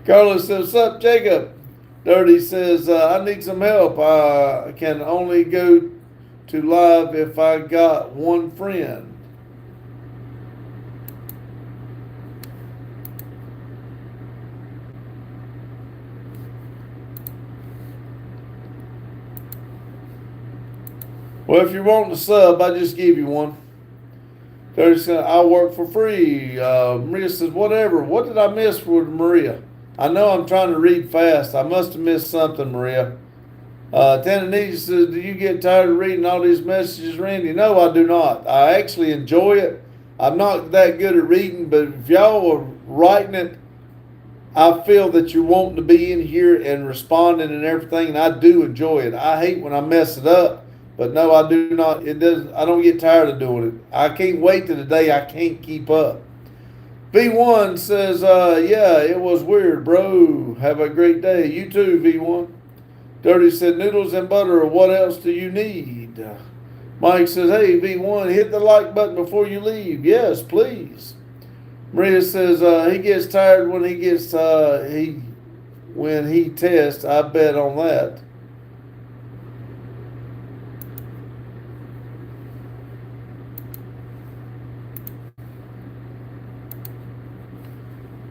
Carlos says, what's up, Jacob? Dirty says, I need some help. I can only go to live if I got one friend. Well, if you're wanting to sub, I just give you one. Dirty says, I work for free. Maria says, whatever. What did I miss with Maria? I know I'm trying to read fast. I must have missed something, Maria. Tananisia says, do you get tired of reading all these messages, Randy? No, I do not. I actually enjoy it. I'm not that good at reading, but if y'all are writing it, I feel that you're wanting to be in here and responding and everything, and I do enjoy it. I hate when I mess it up, but no, I do not. It doesn't. I don't get tired of doing it. I can't wait to the day I can't keep up. V1 says, yeah, it was weird, bro. Have a great day. You too, V1. Dirty said, noodles and butter. What else do you need? Mike says, hey, V1, hit the like button before you leave. Yes, please. Maria says, he gets tired when he gets, when he tests. I bet on that.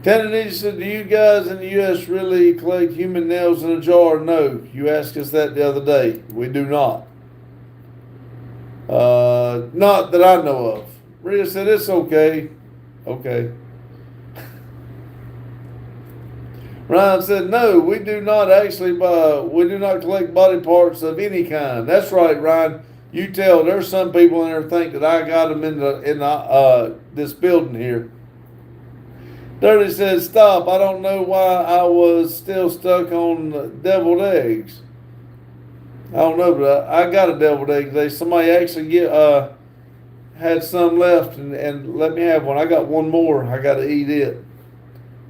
Tananisia said, do you guys in the U.S. really collect human nails in a jar? No. You asked us that the other day. We do not. Not that I know of. Maria said, it's okay. Okay. Ryan said, no, we do not actually we do not collect body parts of any kind. That's right, Ryan. You tell, there's some people in there think that I got them in this building here. Dirty says, stop. I don't know why I was still stuck on deviled eggs. I don't know, but I got a deviled egg today. Somebody actually had some left and let me have one. I got one more. I got to eat it.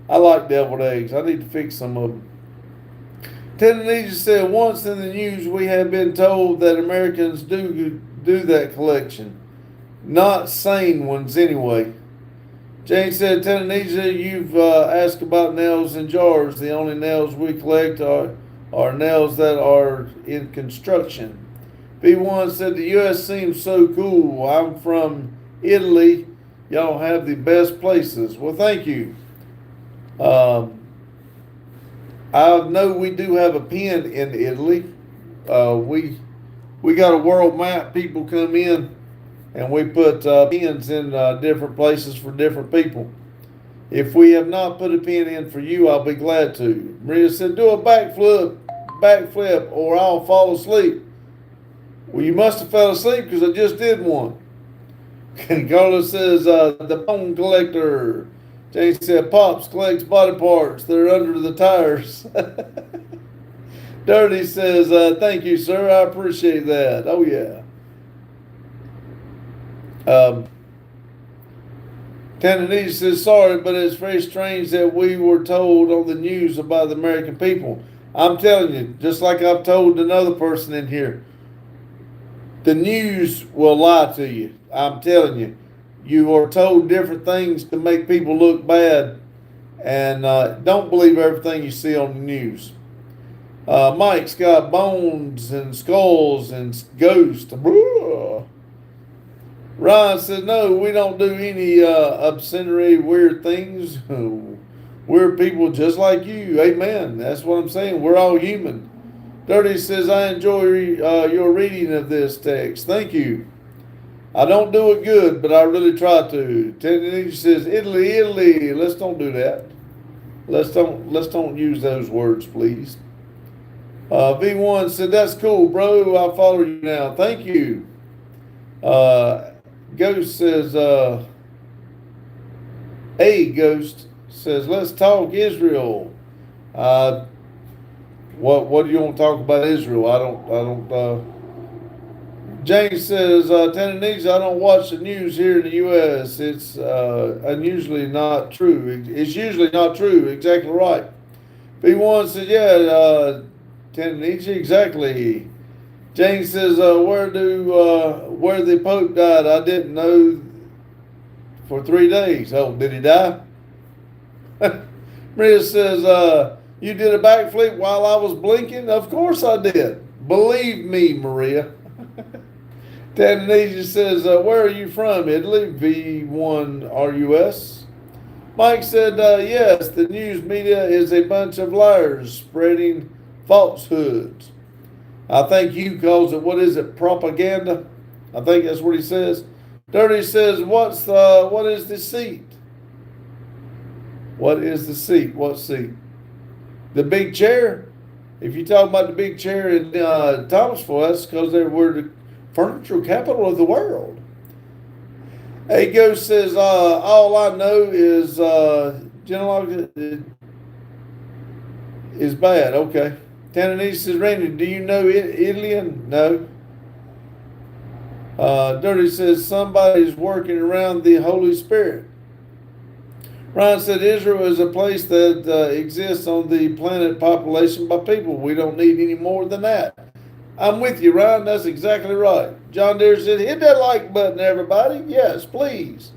I like deviled eggs. I need to fix some of them. Tananisia said, once in the news we have been told that Americans do that collection. Not sane ones anyway. Jane said, Tananisia, you've asked about nails in jars. The only nails we collect are nails that are in construction. B1 said, the U.S. seems so cool. I'm from Italy. Y'all have the best places. Well, thank you. I know we do have a pen in Italy. We got a world map. People come in and we put pins in different places for different people. If we have not put a pin in for you, I'll be glad to. Maria said, do a backflip or I'll fall asleep. Well, you must have fell asleep because I just did one. And Carlos says, the bone collector. Jane said, Pops collects body parts that are under the tires. Dirty says, thank you, sir. I appreciate that. Oh, yeah. Tananisia says, sorry, but it's very strange that we were told on the news about the American people. I'm telling you, just like I've told another person in here, the news will lie to you. I'm telling you. You are told different things to make people look bad, and don't believe everything you see on the news. Mike's got bones and skulls and ghosts. Ryan said, no, we don't do any obscenity, weird things. We're people just like you. Amen. That's what I'm saying. We're all human. Dirty says, I enjoy your reading of this text. Thank you. I don't do it good, but I really try to. Tananisia says, Italy, Italy. Let's don't do that. Let's don't use those words, please. V1 said, that's cool, bro. I follow you now. Thank you. Ghost says, Ghost says, let's talk Israel. What do you want to talk about Israel? I don't James says, Tennessee, I don't watch the news here in the U.S. It's unusually not true. It's usually not true. Exactly right. B1 says, yeah, Tennessee, exactly. James says, where the Pope died? I didn't know for 3 days. Oh, did he die? Maria says, you did a backflip while I was blinking? Of course I did. Believe me, Maria. Tanzania says, where are you from? Italy? V1RUS. Mike said, yes, the news media is a bunch of liars spreading falsehoods. I think Hugh calls it, what is it, propaganda? I think that's what he says. Dirty says, what is the seat? What is the seat? What seat? The big chair? If you talk about the big chair in Thomasville, that's because they were the furniture capital of the world. A Ghost says, all I know is General is bad. Okay. Tananese says, Randy, do you know Ilian? No. Dirty says, somebody's working around the Holy Spirit. Ryan said, Israel is a place that exists on the planet population by people. We don't need any more than that. I'm with you, Ryan. That's exactly right. John Deere said, hit that like button, everybody. Yes, please.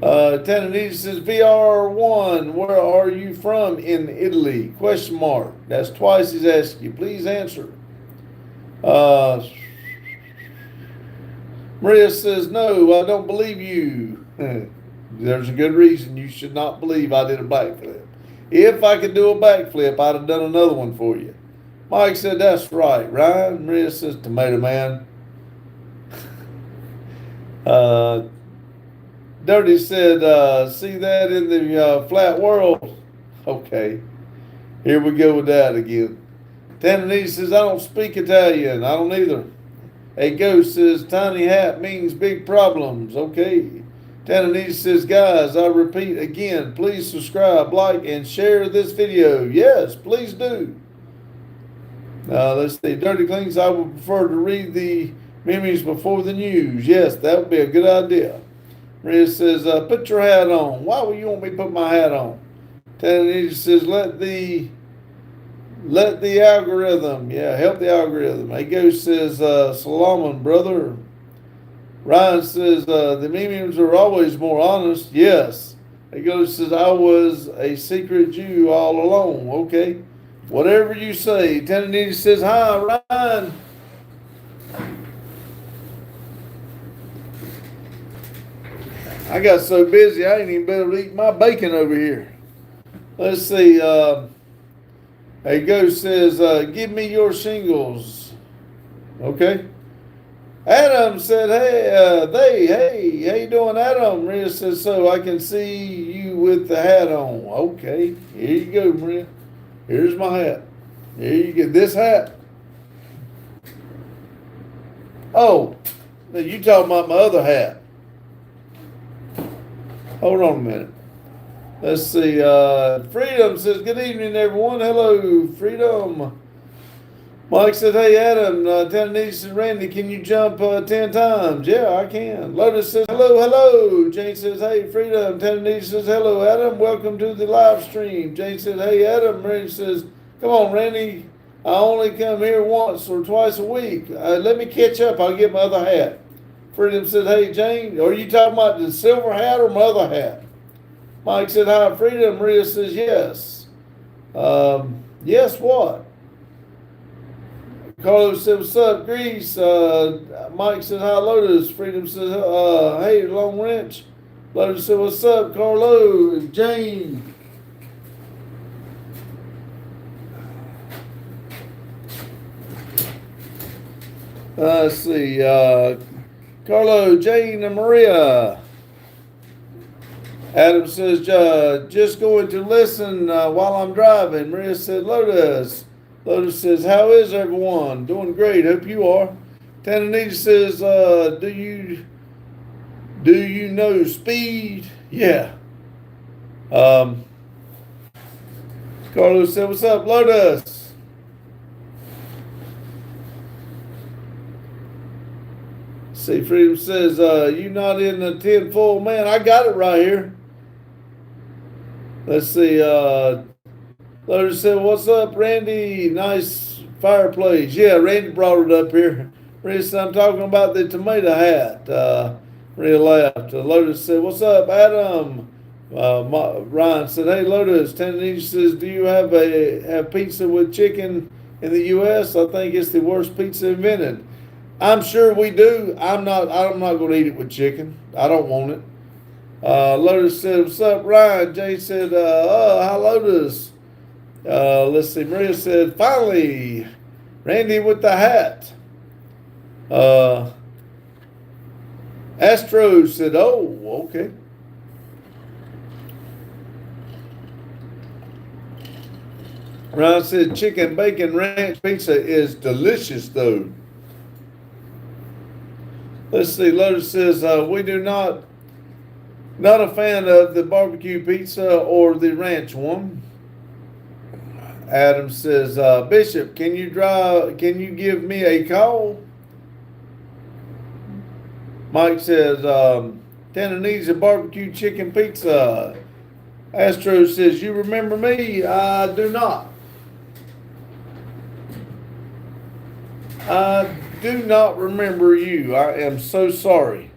Tananese says, VR1, where are you from in Italy? Question mark. That's twice he's asked you. Please answer. Maria says, no, I don't believe you. There's a good reason you should not believe I did a backflip. If I could do a backflip, I'd have done another one for you. Mike said, that's right. Ryan, Maria says, Tomato Man. Dirty said, see that in the flat world? Okay. Here we go with that again. Tananese says, I don't speak Italian. I don't either. A Ghost says, tiny hat means big problems. Okay. Tananese says, guys, I repeat again, please subscribe, like, and share this video. Yes, please do. Let's see. Dirty Cleans, I would prefer to read the memes before the news. Yes, that would be a good idea. Maria says, put your hat on. Why would you want me to put my hat on? Tananese says, let the algorithm, help the algorithm. A Ghost says, Solomon, brother. Ryan says, the memes are always more honest. Yes. A Ghost says, I was a secret Jew all along. Okay. Whatever you say. Tananese says, hi, Ryan. I got so busy, I ain't even better to eat my bacon over here. Let's see. A Ghost says, give me your shingles. Okay. Adam said, hey, how you doing, Adam? Maria says, so I can see you with the hat on. Okay. Here you go, Maria. Here's my hat. Here you get this hat. Oh, now you talking about my other hat. Hold on a minute. Let's see. Freedom says, good evening, everyone. Hello, Freedom. Mike said, hey, Adam, Tananese says, Randy, can you jump 10 times? Yeah, I can. Lotus says, hello. Jane says, hey, Freedom. Tananese says, hello, Adam. Welcome to the live stream. Jane says, hey, Adam. Randy says, come on, Randy. I only come here once or twice a week. Let me catch up. I'll get my other hat. Freedom said, hey, Jane, are you talking about the silver hat or my other hat? Mike said, hi, Freedom. Maria says, yes. Yes, what? Carlos said, what's up, Grease? Mike said, hi, Lotus. Freedom says, hey, Long Wrench. Lotus said, what's up, Carlo? Jane. Let's see. Carlo, Jane, and Maria. Adam says, just going to listen while I'm driving. Maria said, Lotus. Lotus says, how is everyone? Doing great. Hope you are. Tananita says, do you know speed? Yeah. Carlos said, what's up, Lotus? See, Freedom says, you not in the tinfoil man. I got it right here. Let's see. Lotus said, what's up, Randy? Nice fireplace. Yeah, Randy brought it up here. Randy said, I'm talking about the tomato hat. Randy laughed. Lotus said, what's up, Adam? Ryan said, hey, Lotus, Tennessee says, do you have pizza with chicken in the U.S.? I think it's the worst pizza invented. I'm sure we do. I'm not going to eat it with chicken. I don't want it. Lotus said, what's up, Ryan? Jay said, hi, Lotus. Let's see. Maria said, finally, Randy with the hat. Astro said, oh, okay. Ryan said, chicken bacon ranch pizza is delicious, though. Let's see. Lotus says, we do not a fan of the barbecue pizza or the ranch one. Adam says, Bishop, can you give me a call? Mike says, Tennessee barbecue chicken pizza. Astro says, you remember me? I do not. I do not remember you. I am so sorry.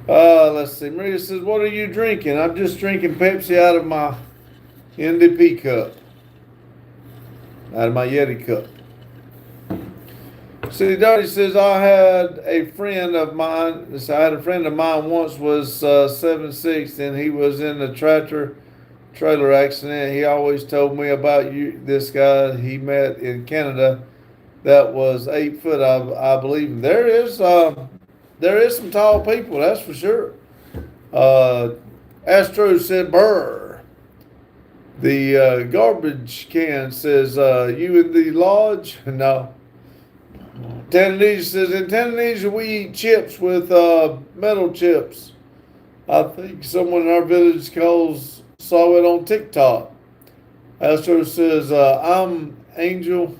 Let's see. Maria says, what are you drinking? I'm just drinking Pepsi out of my NDP cup. Out of my Yeti cup. See, Dottie says, I had a friend of mine once was 7'6", and he was in a trailer accident. He always told me about this guy he met in Canada that was 8 foot, I believe him. There is some tall people, that's for sure. Astro said, burr. The garbage can says, you in the lodge? No. Tennessee says, in Tennessee we eat chips with metal chips. I think someone in our village saw it on TikTok. Astro says, I'm Angel.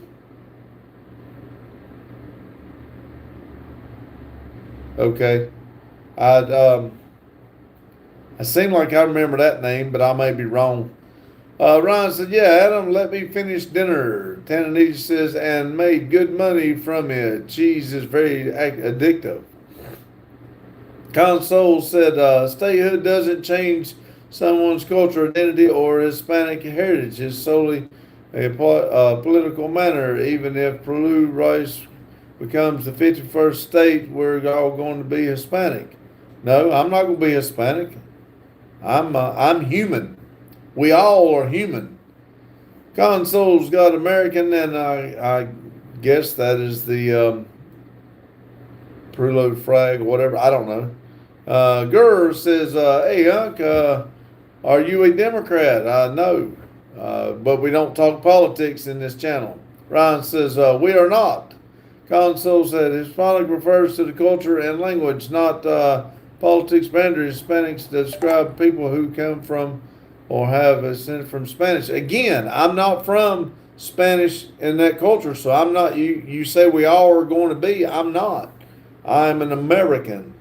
Okay. I seem like I remember that name, but I may be wrong. Ryan said, yeah, Adam, let me finish dinner. Tennessee says, and made good money from it. Cheese is very addictive. Console said, statehood doesn't change someone's cultural identity or Hispanic heritage. It's solely a political matter. Even if Peru Rice becomes the 51st state, we're all going to be Hispanic. No, I'm not going to be Hispanic. I'm human. We all are human. Console's got American, and I guess that is the preload flag or whatever. I don't know. Gurr says, hey, Unc, are you a Democrat? No, but we don't talk politics in this channel. Ryan says, we are not. Console said, Hispanic refers to the culture and language, not politics boundaries. Hispanics describe people who come from or have ascended from Spanish. Again, I'm not from Spanish in that culture, so I'm not. You say we all are going to be. I'm not. I'm an American.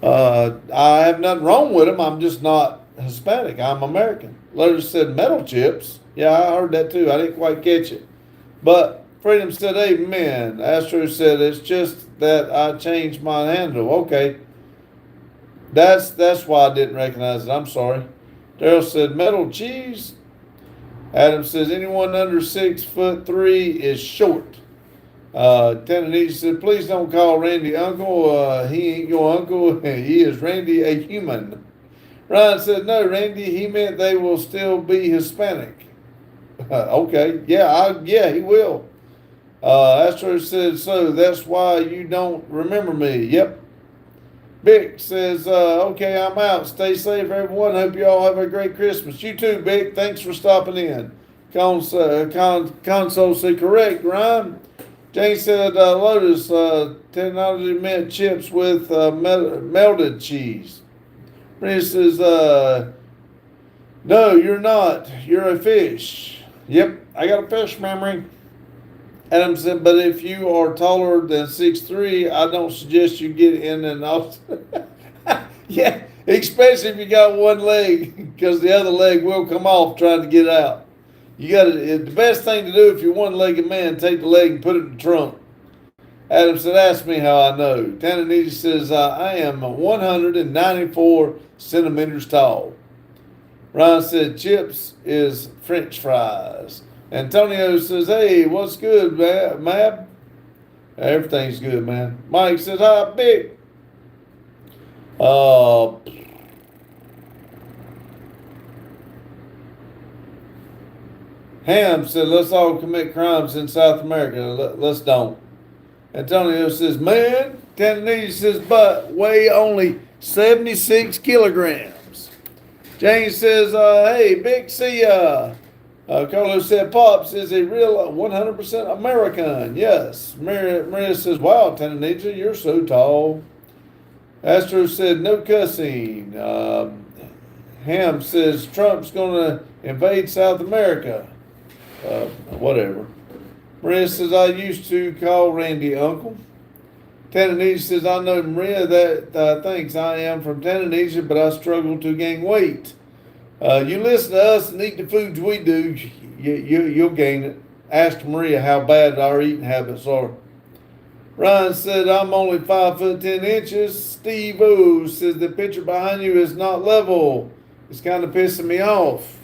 I have nothing wrong with them. I'm just not Hispanic. I'm American. Lotus said metal chips. Yeah, I heard that too. I didn't quite catch it. But Freedom said, amen. Astro said, it's just that I changed my handle. Okay. That's why I didn't recognize it. I'm sorry. Daryl said, metal cheese. Adam says, anyone under 6'3" is short. Tennessee said, please don't call Randy uncle. He ain't your uncle. He is Randy, a human. Ryan said, no, Randy, he meant they will still be Hispanic. Okay. Yeah, he will. Astro said, so that's why you don't remember me. Yep. Vic says, okay, I'm out. Stay safe, everyone. Hope you all have a great Christmas. You too, Vic. Thanks for stopping in. Console said, correct, Ryan. Jane said, Lotus, technology meant chips with melted cheese. Brenda says, No, you're not. You're a fish. Yep, I got a fish memory. Adam said, but if you are taller than 6'3", I don't suggest you get in and out. Yeah, especially if you got one leg, because the other leg will come off trying to get out. You got to. The best thing to do if you're one-legged man, take the leg and put it in the trunk. Adam said, ask me how I know. Tananisi says, I am 194 centimeters tall. Ryan said, chips is French fries. Antonio says, hey, what's good, Mab? Everything's good, man. Mike says, hi, big. Uh, Ham said, let's all commit crimes in South America. Let's don't. Antonio says, man. Tananisi says, but weigh only 76 kilograms. James says, hey, Big, see ya. Carlos said, Pops is a real 100% American. Yes. Maria says, wow, Tananisi, you're so tall. Astro said, no cussing. Ham says, Trump's going to invade South America. Whatever. Maria says, I used to call Randy uncle. Tananisi says, I know Maria that thinks I am from Tananisi, but I struggle to gain weight. You listen to us and eat the foods we do, you'll gain it. Ask Maria how bad our eating habits are. Ryan said, I'm only 5'10". Steve O says, the picture behind you is not level. It's kind of pissing me off.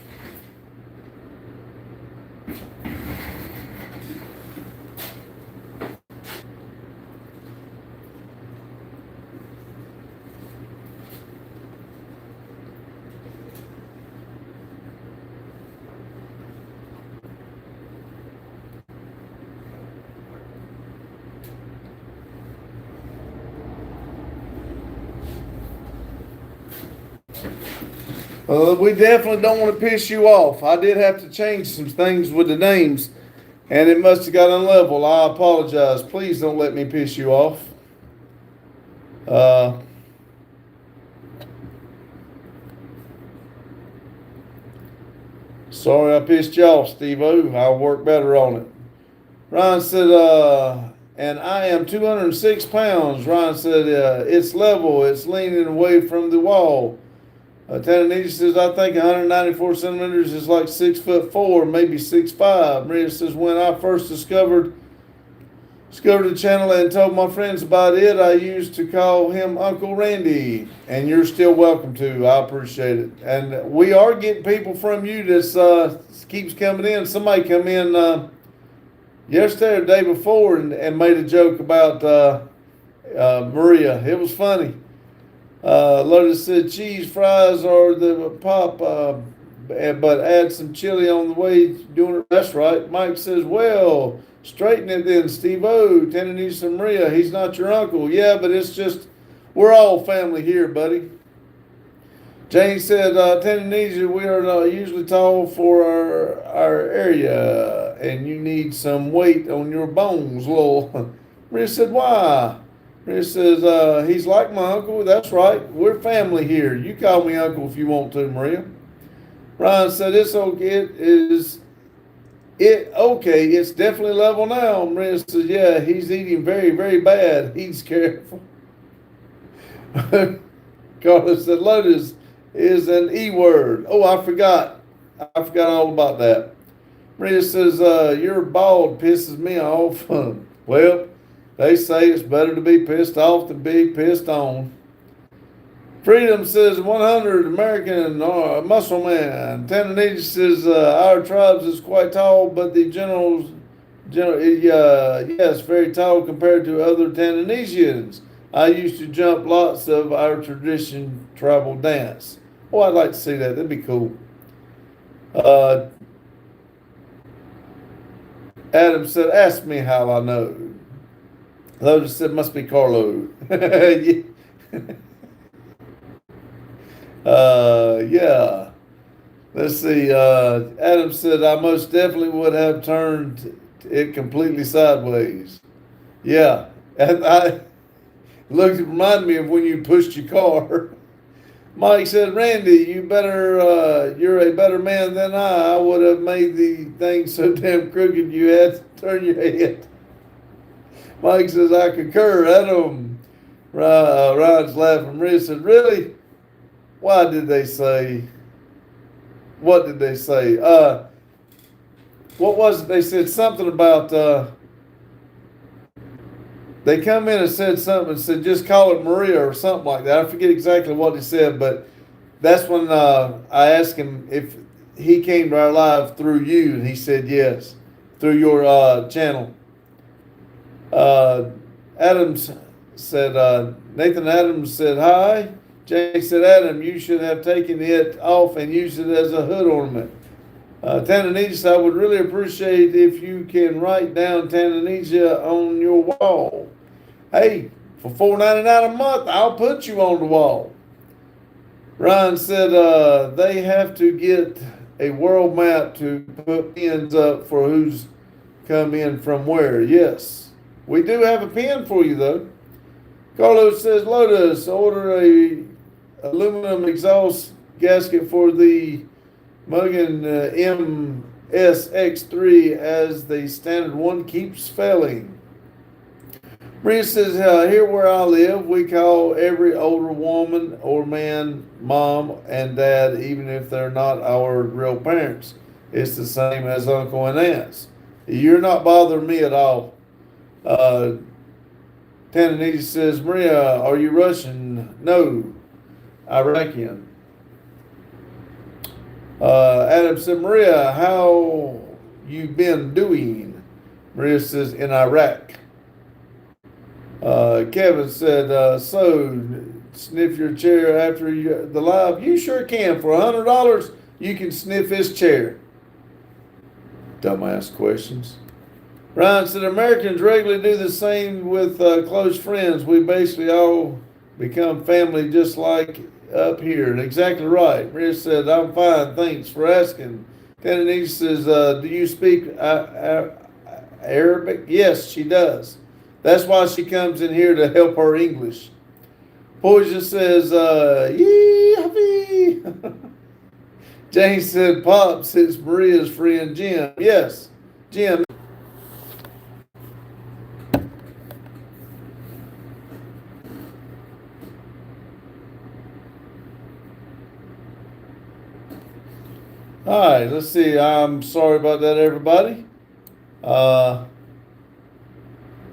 We definitely don't want to piss you off. I did have to change some things with the names, and it must have got unlevel. I apologize. Please don't let me piss you off. Sorry I pissed you off, Steve-O. I'll work better on it. Ryan said, and I am 206 pounds. Ryan said, it's level. It's leaning away from the wall. Tananisi says, I think 194 centimeters is like 6'4", maybe 6'5". Maria says, when I first discovered the channel and told my friends about it, I used to call him Uncle Randy. And you're still welcome to. I appreciate it. And we are getting people from you that keeps coming in. Somebody come in yesterday or the day before and made a joke about Maria. It was funny. Lotus said cheese fries are the pop, but add some chili on the way doing it. That's right. Mike says, well, straighten it then, Steve-O. Tananisi Maria, he's not your uncle. Yeah, but it's just, we're all family here, buddy. Jane said, Tananisi, we are usually tall for our area, and you need some weight on your bones, lol. Maria said, why? Maria says, he's like my uncle. That's right. We're family here. You call me uncle if you want to, Maria. Ryan said, it's okay. It's definitely level now. Maria says, yeah, he's eating very, very bad. He's careful. Carlos said, Lotus is an E word. Oh, I forgot all about that. Maria says, you're bald pisses me off. Well, they say it's better to be pissed off than be pissed on. Freedom says 100 American muscle man. Tananisi says our tribes is quite tall, but the yes, very tall compared to other Tananisians. I used to jump lots of our tradition tribal dance. Oh, I'd like to see that. That'd be cool. Adam said, ask me how I know. Lotus said, must be Carlo. Yeah. Let's see. Adam said, I most definitely would have turned it completely sideways. Yeah. And it reminded me of when you pushed your car. Mike said, Randy, you're a better man than I. I would have made the thing so damn crooked you had to turn your head. Mike says, I concur. Adam, Ryan's laughing. Maria said, really? Why did they say? What did they say? What was it? They said something about, they come in and said something and said, just call it Maria or something like that. I forget exactly what he said, but that's when I asked him if he came to our live through you, and he said yes, through your channel. Adams said, Nathan Adams said, hi. Jay said, Adam, you should have taken it off and used it as a hood ornament. Tanzania, I would really appreciate if you can write down Tanzania on your wall. Hey, for $4.99 a month, I'll put you on the wall. Ryan said they have to get a world map to put pins up for who's come in from where. Yes, we do have a pin for you, though. Carlos says, Lotus, order a aluminum exhaust gasket for the Mugen MSX3 as the standard one keeps failing. Maria says, here where I live, we call every older woman or man mom and dad, even if they're not our real parents. It's the same as uncle and aunts. You're not bothering me at all. Tananita says, Maria, are you Russian? No, Iraqian. Adam said, Maria, how you been doing? Maria says, in Iraq. Kevin said, so sniff your chair after the live? You sure can. For $100, you can sniff his chair. Dumbass questions. Ryan said, Americans regularly do the same with close friends. We basically all become family just like up here. And exactly right. Maria said, I'm fine. Thanks for asking. Tananita says, do you speak Arabic? Yes, she does. That's why she comes in here to help her English. Poison says, yee, happy. Jane said, Pops, it's Maria's friend Jim. Yes, Jim. All right, let's see. I'm sorry about that, everybody.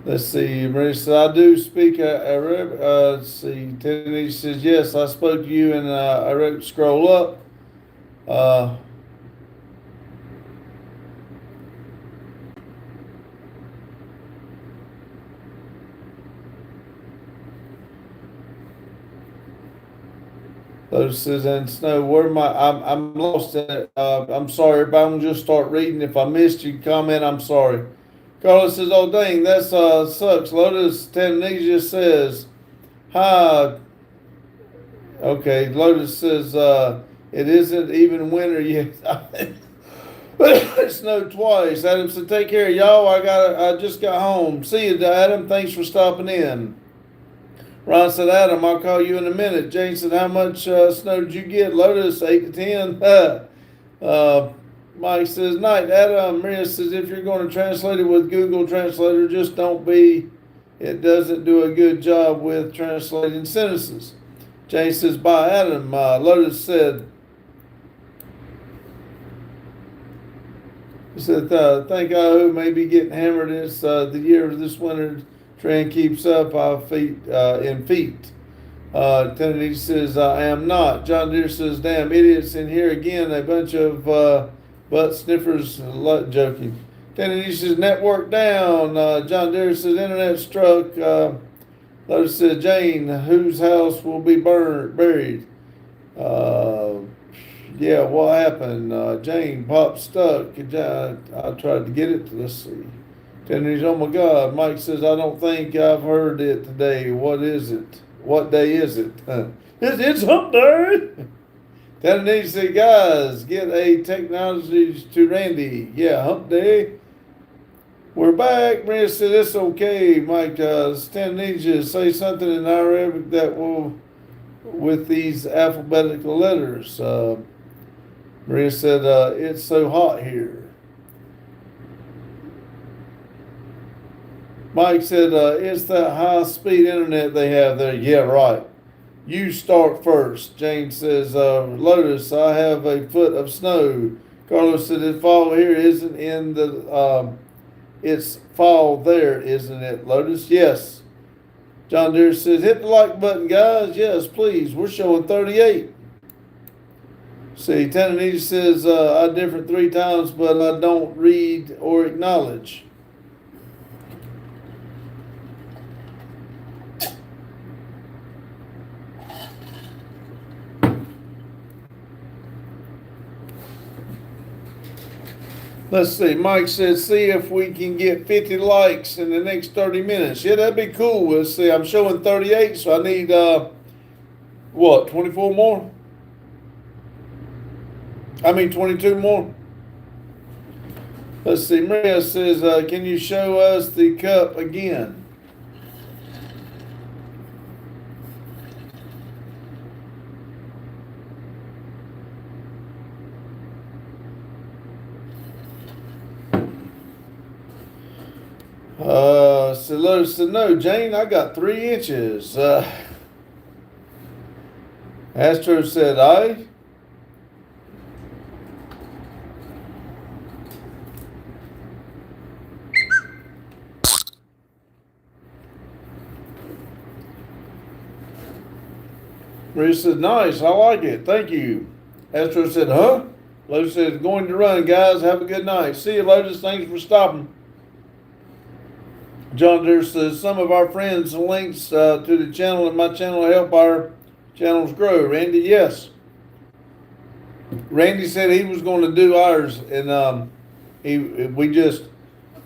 Let's see. Maria says, I do speak Arabic. Let's see. Tiffany says, yes, I spoke to you and I wrote scroll up. Lotus says, and Snow, where am I? I'm lost in it. I'm sorry, everybody. I'm gonna just start reading. If I missed you, comment. I'm sorry. Carlos says, oh, dang, that sucks. Lotus Tanzania says, hi. Okay, Lotus says, it isn't even winter yet. It snowed twice. Adam said, take care, y'all. I just got home. See you, Adam. Thanks for stopping in. Ron said, Adam, I'll call you in a minute. Jane said, how much snow did you get? Lotus, 8 to 10. Mike says, night, Adam. Maria says, if you're going to translate it with Google Translator, just don't be. It doesn't do a good job with translating sentences. Jane says, bye, Adam. Lotus said, think I may be getting hammered. It's the year of this winter. Trend keeps up. Our feet in feet. Tennessee says, I am not. John Deere says, damn idiots in here again. A bunch of butt sniffers. Joking. Tennessee says, network down. John Deere says, internet struck. Lotus says, Jane, whose house will be buried? Yeah, what happened? Jane popped stuck. I tried to get it. Let's see. Tennessee, oh my God. Mike says, I don't think I've heard it today. What is it? What day is it? It's hump day. Tennessee said, guys, get a technology to Randy. Yeah, hump day. We're back. Maria said, it's okay, Mike. Tennessee, say something in Arabic that will with these alphabetical letters. Maria said, it's so hot here. Mike said, it's that high-speed internet they have there. Yeah, right. You start first. Jane says, Lotus, I have a foot of snow. Carlos said, it's fall here, isn't in the, it's fall there, isn't it, Lotus? Yes. John Deere says, hit the like button, guys. Yes, please. We're showing 38. See, Tananita says, I different 3 times, but I don't read or acknowledge. Let's see. Mike says, see if we can get 50 likes in the next 30 minutes. Yeah, that'd be cool. Let's see. I'm showing 38, so I need, 24 more? 22 more. Let's see. Maria says, can you show us the cup again? So Lotus said, no, Jane, I got 3 inches. Astro said, I. Maria said, nice, I like it, thank you. Astro said, huh? Lotus said, going to run, guys, have a good night. See you, Lotus, thanks for stopping. John Deere says, some of our friends links to the channel and my channel help our channels grow. Randy, yes. Randy said he was going to do ours, and we just,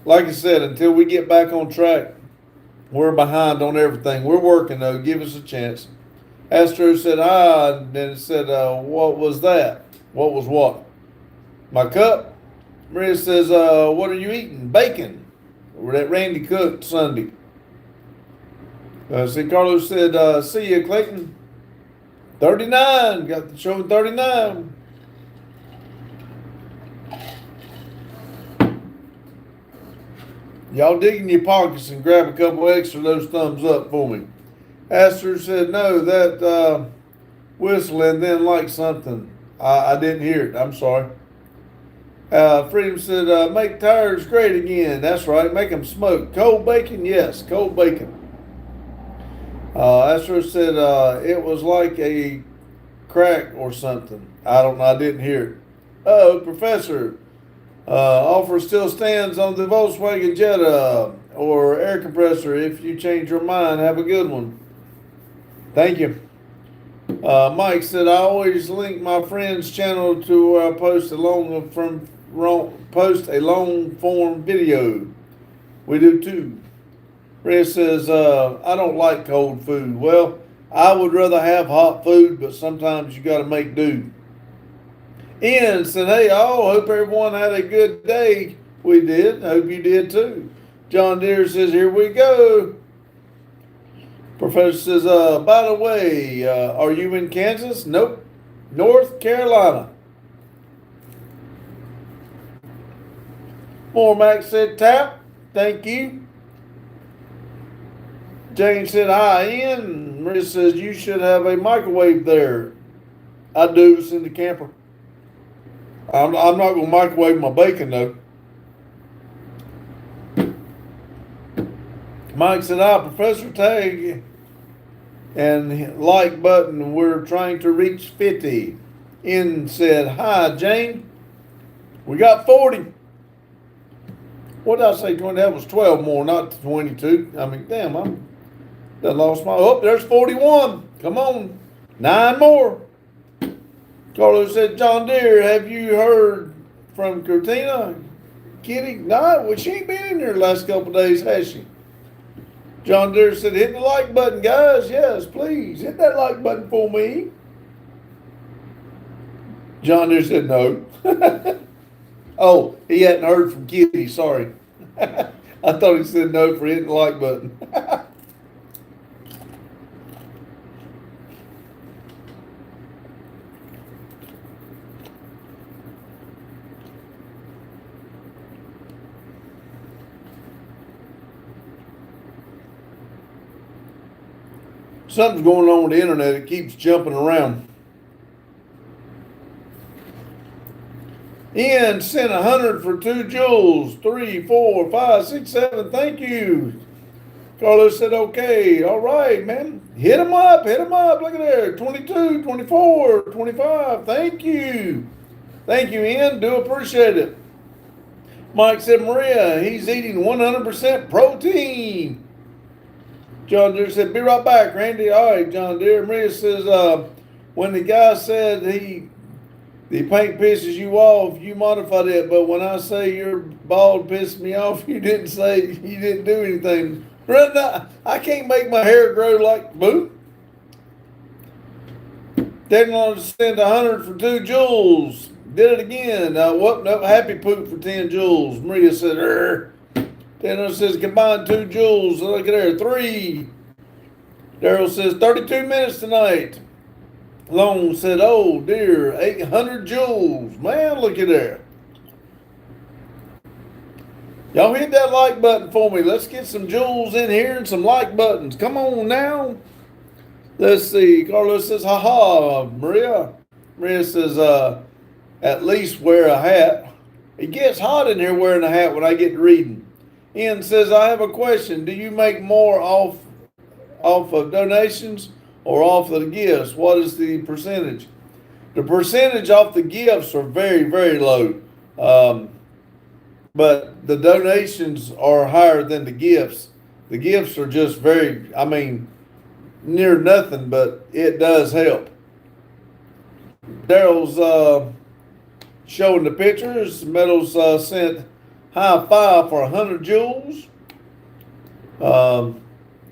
like I said, until we get back on track, we're behind on everything. We're working, though. Give us a chance. Astro said, and then it said, what was that? What was what? My cup? Maria says, what are you eating? Bacon. That Randy cooked Sunday. See, Carlos said, see you, Clayton. 39. Got the show 39. Y'all dig in your pockets and grab a couple extra of those thumbs up for me. Astor said, no, that whistling then like something. I didn't hear it. I'm sorry. Freedom said, make tires great again. That's right. Make them smoke. Cold bacon? Yes, cold bacon. Astro said, it was like a crack or something. I don't know. I didn't hear it. Oh, Professor, offer still stands on the Volkswagen Jetta or air compressor. If you change your mind, have a good one. Thank you. Mike said, I always link my friend's channel to where I post a long form video. We do too. Red says, I don't like cold food. Well, I would rather have hot food, but sometimes you got to make do. Ian said, hey, all, hope everyone had a good day. We did. Hope you did too. John Deere says, here we go. Professor says, by the way, are you in Kansas? Nope. North Carolina. Mormac said, tap. Thank you. Jane said, hi, Ian. Maria says, you should have a microwave there. I do. It's in the camper. I'm not going to microwave my bacon, though. Mike said, Professor Tag and like button. We're trying to reach 50. Ian said, hi, Jane. We got 40. What did I say? 20? That was 12 more, not 22. I mean, damn, I'm done lost my. Oh, there's 41. Come on. 9 more. Carlos said, John Deere, have you heard from Cortina? Kitty? No, well, she ain't been in there the last couple of days, has she? John Deere said, hit the like button, guys. Yes, please. Hit that like button for me. John Deere said, no. Oh, he hadn't heard from Kitty. Sorry. I thought he said no for hitting the like button. Something's going on with the internet. It keeps jumping around. Ian sent 100 for 2 joules. 3, 4, 5, 6, 7. Thank you. Carlos said, okay. All right, man. Hit him up. Hit him up. Look at there. 22, 24, 25. Thank you. Thank you, Ian. Do appreciate it. Mike said, Maria, he's eating 100% protein. John Deere said, be right back, Randy. All right, John Deere. Maria says, when the guy said the paint pisses you off, you modified it. But when I say your bald pissed me off, you didn't say you didn't do anything. I can't make my hair grow like Boo. Didn't understand 100 for 2 joules. Did it again. What? No, happy poop for 10 joules. Maria said, Daniel says, combined 2 joules. Look at there, 3. Daryl says, 32 minutes tonight. Long said, oh dear, 800 joules. Man, look at there. Y'all hit that like button for me. Let's get some joules in here and some like buttons. Come on now. Let's see. Carlos says, haha, Maria. Maria says, at least wear a hat. It gets hot in here wearing a hat when I get to reading. Ian says, I have a question. Do you make more off of donations or off of the gifts? What is the percentage? The percentage off the gifts are very, very low. But the donations are higher than the gifts. The gifts are just near nothing, but it does help. Daryl's showing the pictures. Meadows sent high five for 100 joules.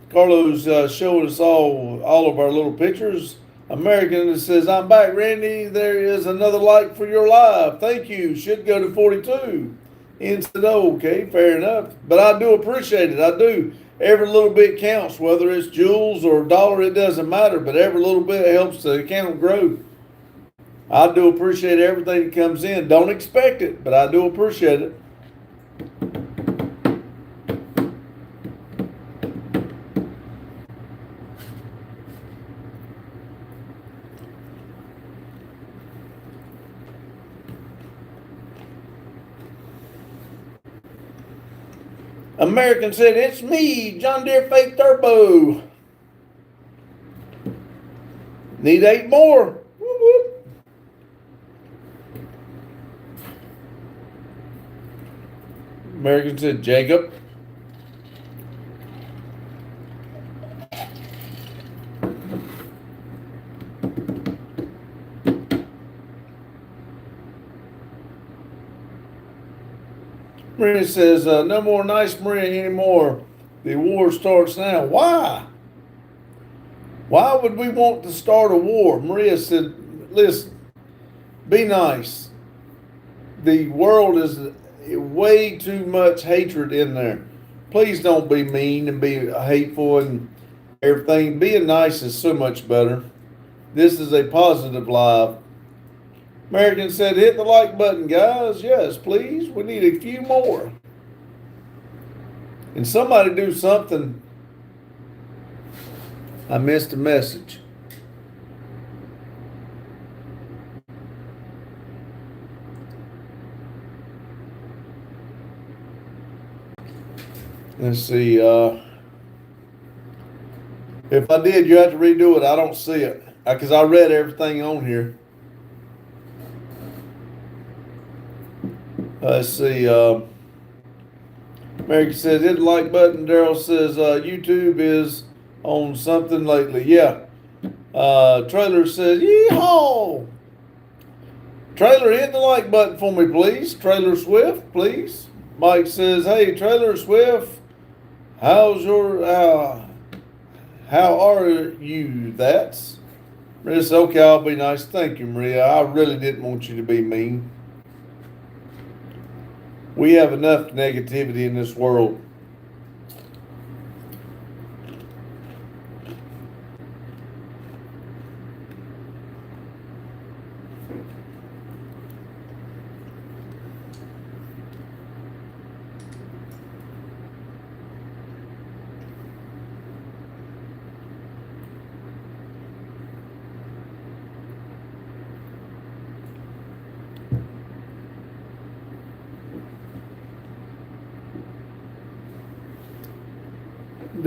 Carlos showed us all of our little pictures. American says, I'm back, Randy. There is another like for your live. Thank you. Should go to 42. Ian said, oh, okay, fair enough. But I do appreciate it. I do. Every little bit counts, whether it's joules or dollar, it doesn't matter. But every little bit helps the account grow. I do appreciate everything that comes in. Don't expect it, but I do appreciate it. American said, it's me, John Deere Fake Turbo. Need 8 more. Whoop, whoop. American said, Jacob. Maria says, no more Nice Maria anymore. The war starts now. Why? Why would we want to start a war? Maria said, listen, be nice. The world is way too much hatred in there. Please don't be mean and be hateful and everything. Being nice is so much better. This is a positive live. American said, hit the like button, guys. Yes, please. We need a few more. And somebody do something. I missed a message. Let's see. If I did, you have to redo it. I don't see it because I read everything on here. Let's see. Mary says, hit the like button. Daryl says, YouTube is on something lately. Yeah. Trailer says, yeehaw. Trailer, hit the like button for me, please. Trailer Swift, please. Mike says, hey, Trailer Swift, how are you? That's Maria says, okay, I'll be nice. Thank you, Maria. I really didn't want you to be mean. We have enough negativity in this world.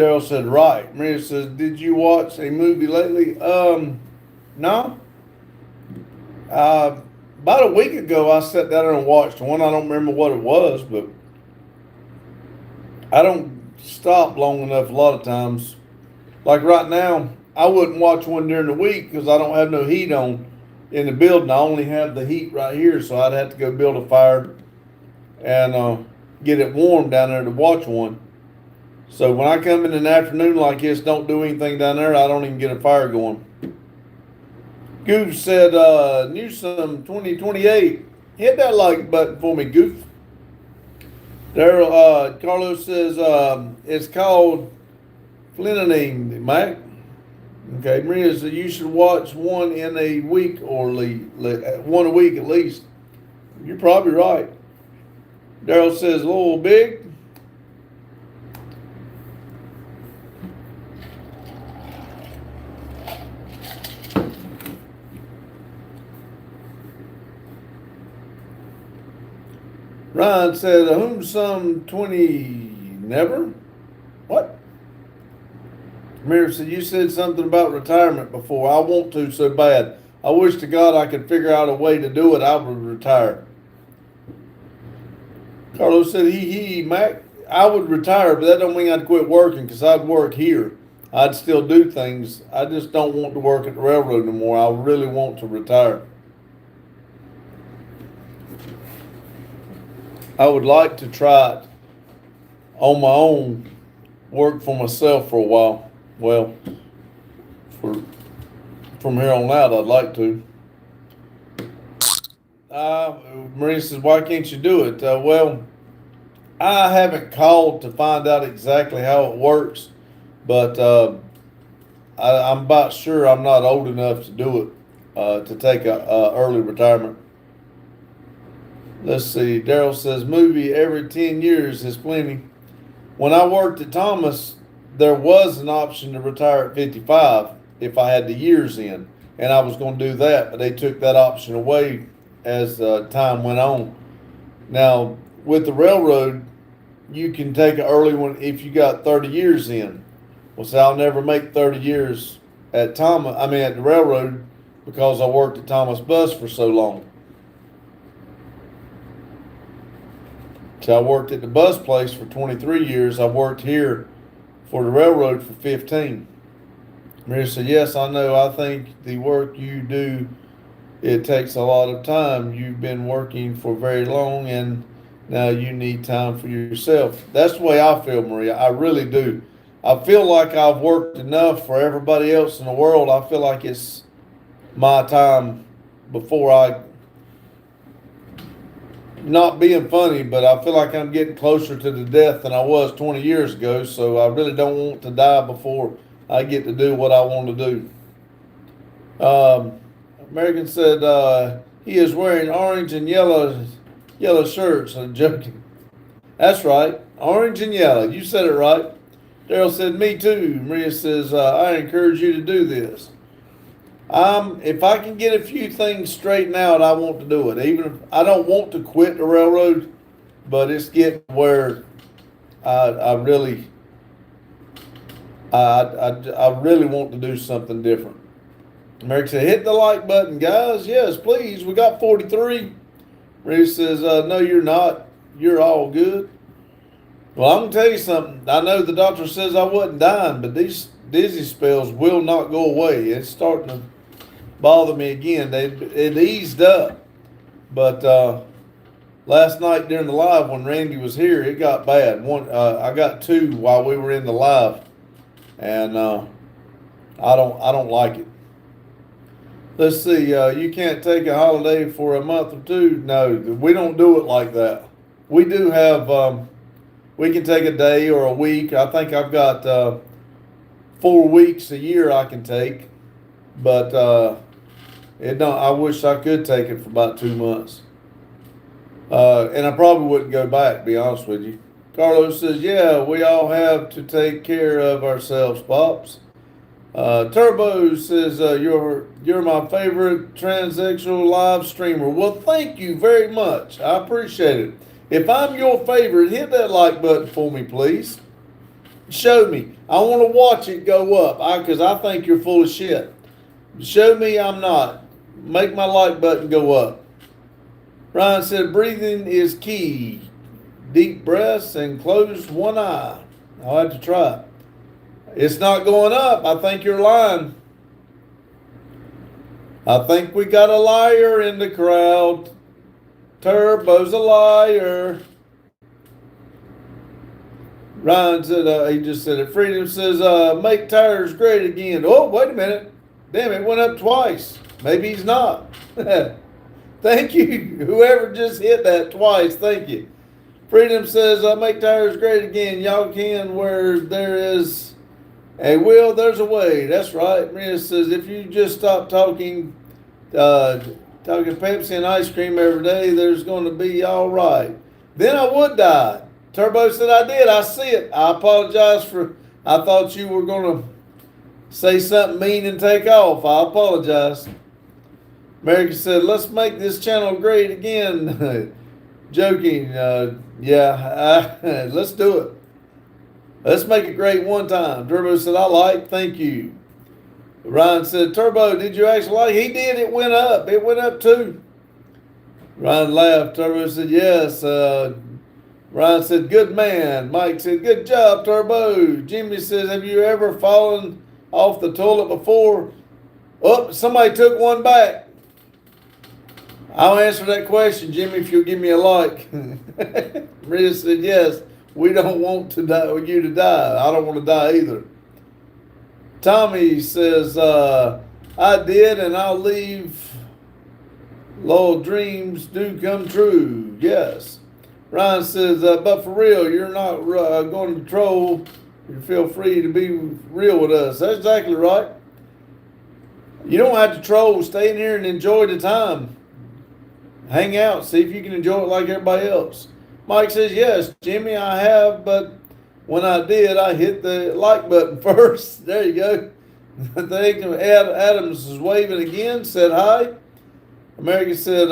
Daryl said, right. Maria says, did you watch a movie lately? No. About a week ago, I sat down and watched one. I don't remember what it was, but I don't stop long enough a lot of times. Like right now, I wouldn't watch one during the week because I don't have no heat on in the building. I only have the heat right here, so I'd have to go build a fire and get it warm down there to watch one. So when I come in the afternoon like this, don't do anything down there, I don't even get a fire going. Goof said, Newsom 2028. Hit that like button for me, Goof. Daryl, Carlos says, it's called Flinning, Mac. Okay, Maria said you should watch one in a week or one a week at least. You're probably right. Daryl says, little big. Ryan said, whom some 20 never? What? Mary said, you said something about retirement before. I want to so bad. I wish to God I could figure out a way to do it. I would retire. Carlos said, Mac, I would retire, but that don't mean I'd quit working because I'd work here. I'd still do things. I just don't want to work at the railroad anymore. I really want to retire. I would like to try it on my own, work for myself for a while. Well, from here on out, I'd like to. Maria says, why can't you do it? Well, I haven't called to find out exactly how it works, but I'm about sure I'm not old enough to do it, to take a early retirement. Let's see. Daryl says, movie every 10 years is plenty. When I worked at Thomas, there was an option to retire at 55 if I had the years in, and I was going to do that, but they took that option away as time went on. Now, with the railroad, you can take an early one if you got 30 years in. Well, so I'll never make 30 years at the railroad because I worked at Thomas Bus for so long. So I worked at the bus place for 23 years. I worked here for the railroad for 15. Mary said, yes, I know. I think the work you do, it takes a lot of time. You've been working for very long and now you need time for yourself. That's the way I feel, Maria. I really do. I feel like I've worked enough for everybody else in the world. I feel like it's my time before not being funny, but I feel like I'm getting closer to the death than I was 20 years ago, so I really don't want to die before I get to do what I want to do. American said he is wearing orange and yellow shirts. I'm joking. That's right, orange and yellow. You said it right. Daryl said, me too. Maria says, I encourage you to do this. If I can get a few things straightened out, I want to do it. Even if I don't want to quit the railroad, but it's getting where I really want to do something different. Merrick said, hit the like button, guys. Yes, please. We got 43. Maria says, no, you're not. You're all good. Well, I'm going to tell you something. I know the doctor says I wasn't dying, but these dizzy spells will not go away. It's starting to bother me again. It eased up, but last night during the live when Randy was here, it got bad. I got two while we were in the live, and I don't like it. Let's see. You can't take a holiday for a month or two. No, we don't do it like that. We do have. We can take a day or a week. I think I've got 4 weeks a year I can take, but I wish I could take it for about 2 months. And I probably wouldn't go back, to be honest with you. Carlos says, yeah, we all have to take care of ourselves, Pops. Turbo says, you're my favorite transsexual live streamer. Well, thank you very much. I appreciate it. If I'm your favorite, hit that like button for me, please. Show me. I want to watch it go up because I think you're full of shit. Show me I'm not. Make my like button go up. Ryan said, breathing is key. Deep breaths and close one eye. I'll have to try it. It's not going up. I think you're lying. I think we got a liar in the crowd. Turbo's a liar. Ryan said, he just said it. Freedom says, make tires great again. Oh, wait a minute. Damn, it went up twice. Maybe he's not. Thank you. Whoever just hit that twice, thank you. Freedom says, make tires great again. Y'all can where there is a will, there's a way. That's right. Maria says, if you just stop talking Pepsi and ice cream every day, there's going to be all right. Then I would die. Turbo said, I did. I see it. I apologize I thought you were going to say something mean and take off. I apologize. America said, let's make this channel great again. Joking. Let's do it. Let's make it great one time. Turbo said, I like. Thank you. Ryan said, Turbo, did you actually like? He did. It went up. It went up too. Ryan laughed. Turbo said, yes. Ryan said, good man. Mike said, good job, Turbo. Jimmy says, have you ever fallen off the toilet before? Oh, somebody took one back. I'll answer that question, Jimmy, if you'll give me a like. Maria said, yes, we don't want you to die. I don't want to die either. Tommy says, I did, and I'll leave. Loyal dreams do come true. Yes. Ryan says, but for real, you're not going to troll. You feel free to be real with us. That's exactly right. You don't have to troll. Stay in here and enjoy the time. Hang out. See if you can enjoy it like everybody else. Mike says, yes, Jimmy, I have, but when I did, I hit the like button first. There you go. Adams is waving again, said hi. America said,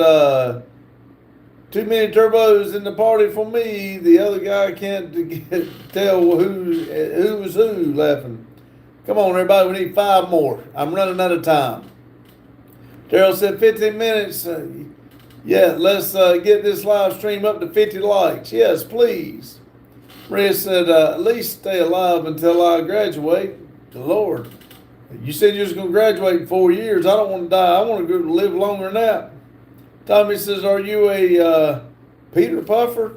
too many turbos in the party for me. The other guy can't tell who was who laughing. Come on, everybody. We need 5 more. I'm running out of time. Daryl said 15 minutes. Yeah, let's get this live stream up to 50 likes. Yes, please. Maria said, at least stay alive until I graduate. The Lord. You said you was going to graduate in 4 years. I don't want to die. I want to go live longer than that. Tommy says, are you a Peter Puffer?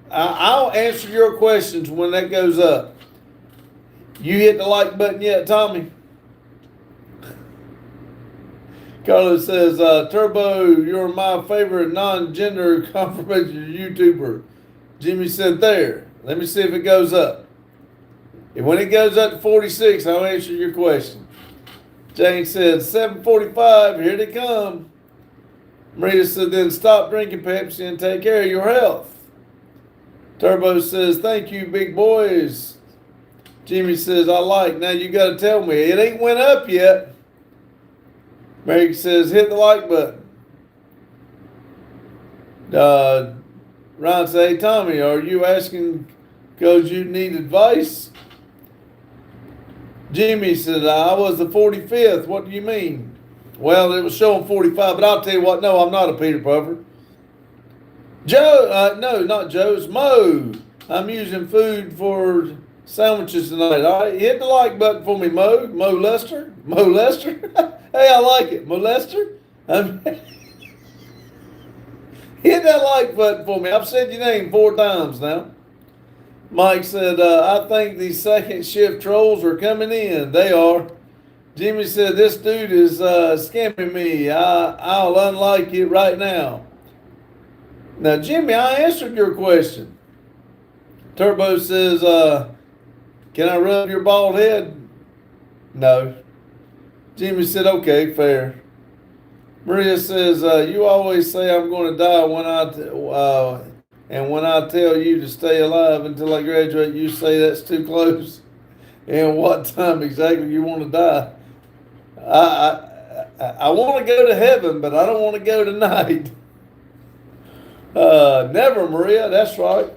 I'll answer your questions when that goes up. You hit the like button yet, Tommy? Carlos says, Turbo, you're my favorite non-gender confirmation YouTuber. Jimmy said, there. Let me see if it goes up. And when it goes up to 46, I'll answer your question. Jane said, 7:45, here they come. Maria said, then stop drinking Pepsi and take care of your health. Turbo says, thank you, big boys. Jimmy says, I like. Now you got to tell me. It ain't went up yet. Mary says, hit the like button. Ron says, hey, Tommy, are you asking because you need advice? Jimmy said, I was the 45th. What do you mean? Well, it was showing 45, but I'll tell you what, no, I'm not a Peter Puffer. Joe, no, not Joe, it's Mo. I'm using food for sandwiches tonight. All right, hit the like button for me, Mo. Mo Lester. Mo Lester. Hey, I like it. Mo Lester. Hit that like button for me. I've said your name 4 times now. Mike said, I think the second shift trolls are coming in. They are. Jimmy said, this dude is scamming me. I'll unlike it right now. Now, Jimmy, I answered your question. Turbo says, can I rub your bald head? No. Jimmy said, okay, fair. Maria says, you always say I'm going to die and when I tell you to stay alive until I graduate, you say that's too close. And what time exactly you want to die? I want to go to heaven, but I don't want to go tonight. Never, Maria. That's right.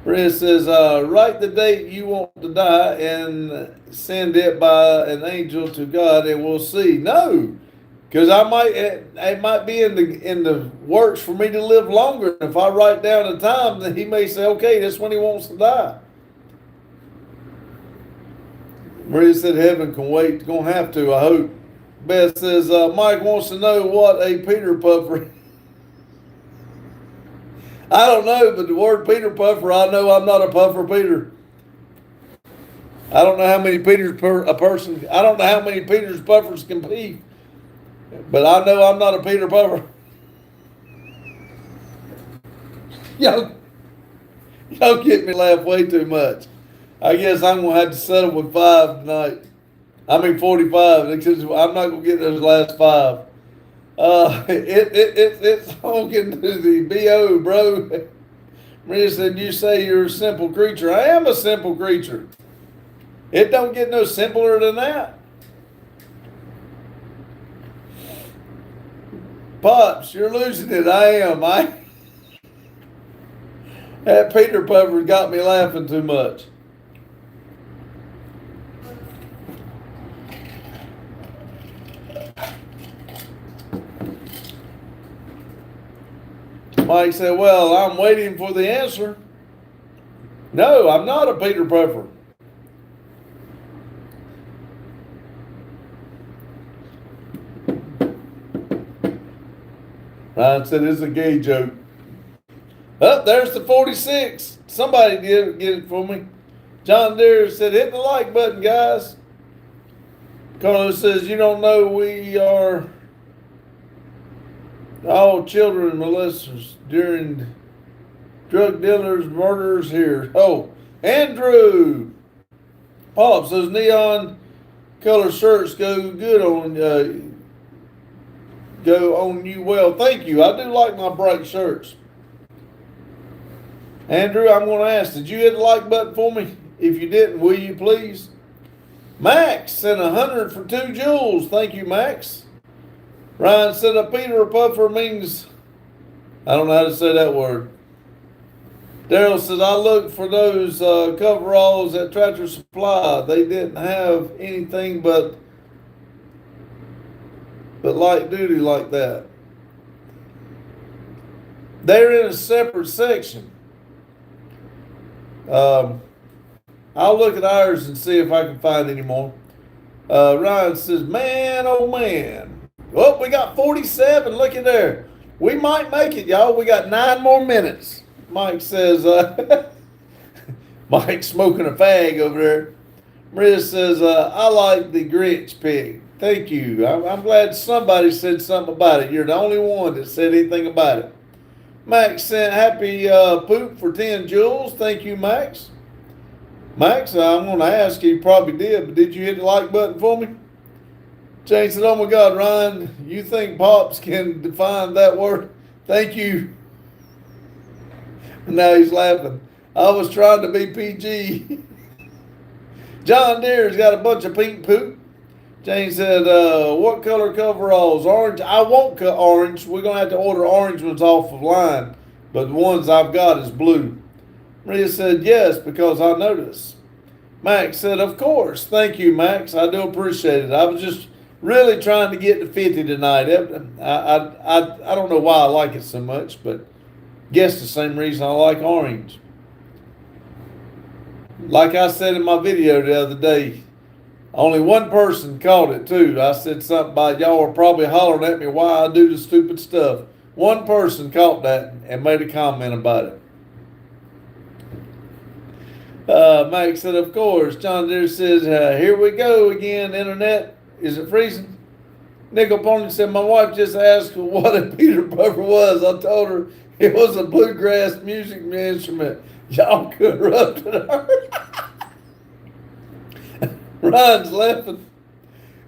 Maria says, write the date you want to die and send it by an angel to God, and we'll see. No, because it might be in the works for me to live longer. If I write down the time, then he may say, okay, that's when he wants to die. Maria said, heaven can wait. It's gonna have to, I hope. Beth says, Mike wants to know what a Peter Puffer. I don't know, but the word Peter Puffer, I know I'm not a Puffer Peter. I don't know how many Peters a person. I don't know how many Peters Puffers can be, but I know I'm not a Peter Puffer. Y'all get me laugh way too much. I guess I'm gonna have to settle with 5 tonight. I mean 45. Because I'm not gonna get those last 5. It's honking to the BO, bro. Maria said, you say you're a simple creature. I am a simple creature. It don't get no simpler than that. Pops, you're losing it. I am. That Peter Puffer got me laughing too much. Mike said, well, I'm waiting for the answer. No, I'm not a Peter Puffer. Ryan said it's a gay joke. Oh, there's the 46. Somebody did get it for me. John Deere said, hit the like button, guys. Carlos says, you don't know we are all children molesters during drug dealers, murderers here. Oh, Andrew. Pops, those neon color shirts go good on you well. Thank you. I do like my bright shirts. Andrew, I'm going to ask, did you hit the like button for me? If you didn't, will you please? Max sent 100 for 2 jewels. Thank you, Max. Ryan said a Peter Puffer means, I don't know how to say that word. Daryl says, I looked for those coveralls at Tractor Supply. They didn't have anything but light duty like that. They're in a separate section. I'll look at ours and see if I can find any more. Ryan says, man, oh man. Oh, we got 47. Look at there. We might make it, y'all. We got 9 more minutes. Mike says, Mike's smoking a fag over there. Maria says, I like the Grinch pig. Thank you. I'm glad somebody said something about it. You're the only one that said anything about it. Max sent happy poop for 10 jewels. Thank you, Max. Max, I'm going to ask you, probably did, but did you hit the like button for me? Jane said, oh my God, Ryan, you think Pops can define that word? Thank you. Now he's laughing. I was trying to be PG. John Deere's got a bunch of pink poop. Jane said, what color coveralls? Orange? I won't cut orange. We're going to have to order orange ones off of line. But the ones I've got is blue. Maria said, yes, because I noticed. Max said, of course. Thank you, Max. I do appreciate it. I was just really trying to get to 50 tonight. I don't know why I like it so much, but guess the same reason I like orange. Like I said in my video the other day, only one person caught it too. I said something about y'all were probably hollering at me why I do the stupid stuff. One person caught that and made a comment about it. Mike said, of course. John Deere says, here we go again, internet. Is it freezing? Nickel Pony said, my wife just asked what a Peter Puffer was. I told her it was a bluegrass music instrument. Y'all could interrupt her. Ryan's laughing.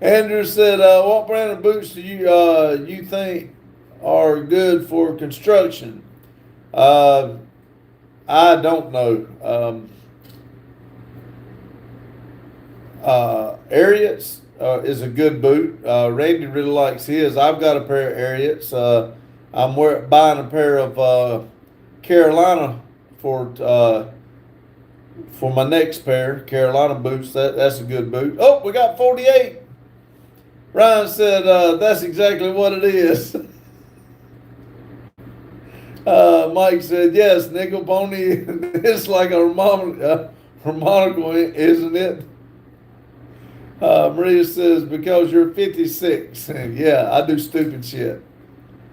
Andrew said, what brand of boots do you think are good for construction? I don't know. Ariats is a good boot. Randy really likes his. I've got a pair of Ariats. I'm buying a pair of Carolina for for my next pair, Carolina boots. That's a good boot. Oh, we got 48. Ryan said, that's exactly what it is. Mike said, yes, nickel pony. It's like a harmonica, isn't it? Maria says, because you're 56. Yeah, I do stupid shit.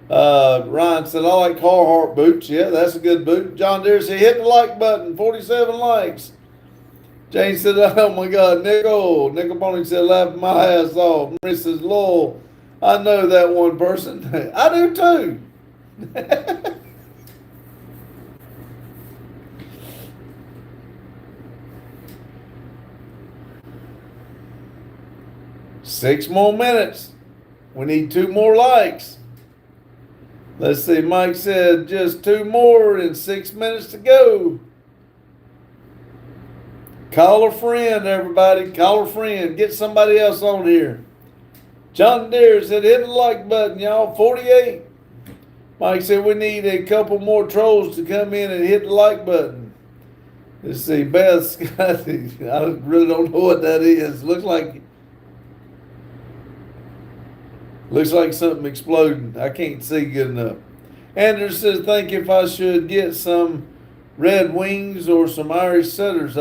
Ryan said, I like Carhartt boots. Yeah, that's a good boot. John Deere said, hit the like button, 47 likes. Jane said, oh my God, Nickel. Nickel Pony said, laughing my ass off. Maria says, Lowell, I know that one person. I do too. 6 more minutes. We need 2 more likes. Let's see, Mike said just 2 more and 6 minutes to go. Call a friend, everybody. Call a friend. Get somebody else on here. John Deere said, hit the like button, y'all. 48. Mike said, we need a couple more trolls to come in and hit the like button. Let's see, Beth Scott. I really don't know what that is. Looks like something exploding. I can't see good enough. Andrew says, think if I should get some Red Wings or some Irish Setters.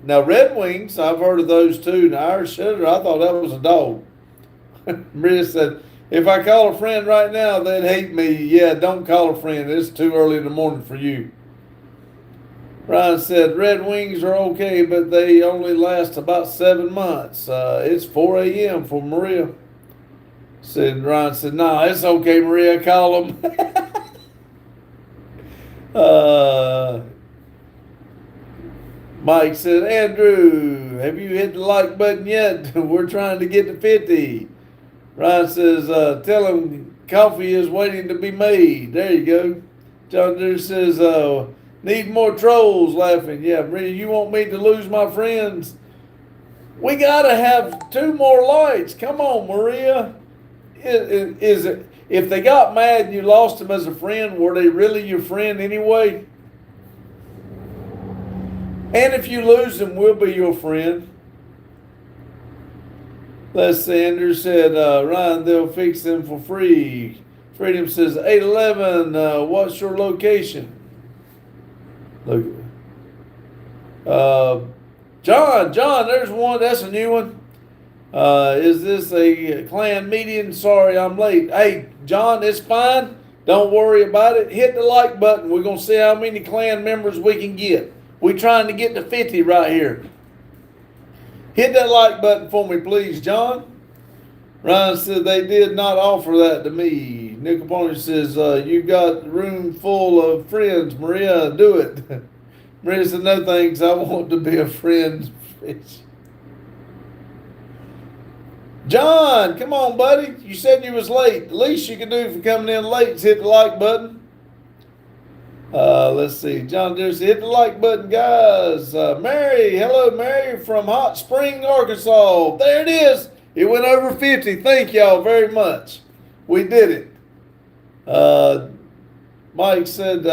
Now, Red Wings, I've heard of those too. The Irish Setter, I thought that was a dog. Maria said, if I call a friend right now, they'd hate me. Yeah, don't call a friend. It's too early in the morning for you. Ryan said, Red Wings are okay, but they only last about 7 months. It's 4 a.m. for Maria. Ryan said, nah, it's okay, Maria, call them. Mike said, Andrew, have you hit the like button yet? We're trying to get to 50. Ryan says, tell him coffee is waiting to be made. There you go. John Deere says, need more trolls, laughing. Yeah, Maria, you want me to lose my friends? We got to have 2 more lights. Come on, Maria. Is it, if they got mad and you lost them as a friend, were they really your friend anyway? And if you lose them, we'll be your friend. Les Sanders said, Ryan, they'll fix them for free. Freedom says, 811, what's your location? Look. John, there's one. That's a new one. Is this a clan meeting? Sorry, I'm late. Hey, John, it's fine. Don't worry about it. Hit the like button. We're going to see how many clan members we can get. We're trying to get to 50 right here. Hit that like button for me, please, John. Ryan said they did not offer that to me. Nickel Pony says, you got room full of friends. Maria, do it. Maria said, no thanks. I want to be a friend. John, come on, buddy. You said you was late. The least you can do for coming in late is hit the like button. Let's see. John Deere said, hit the like button, guys. Mary, hello, Mary from Hot Spring, Arkansas. There it is. It went over 50. Thank y'all very much. We did it. Mike said,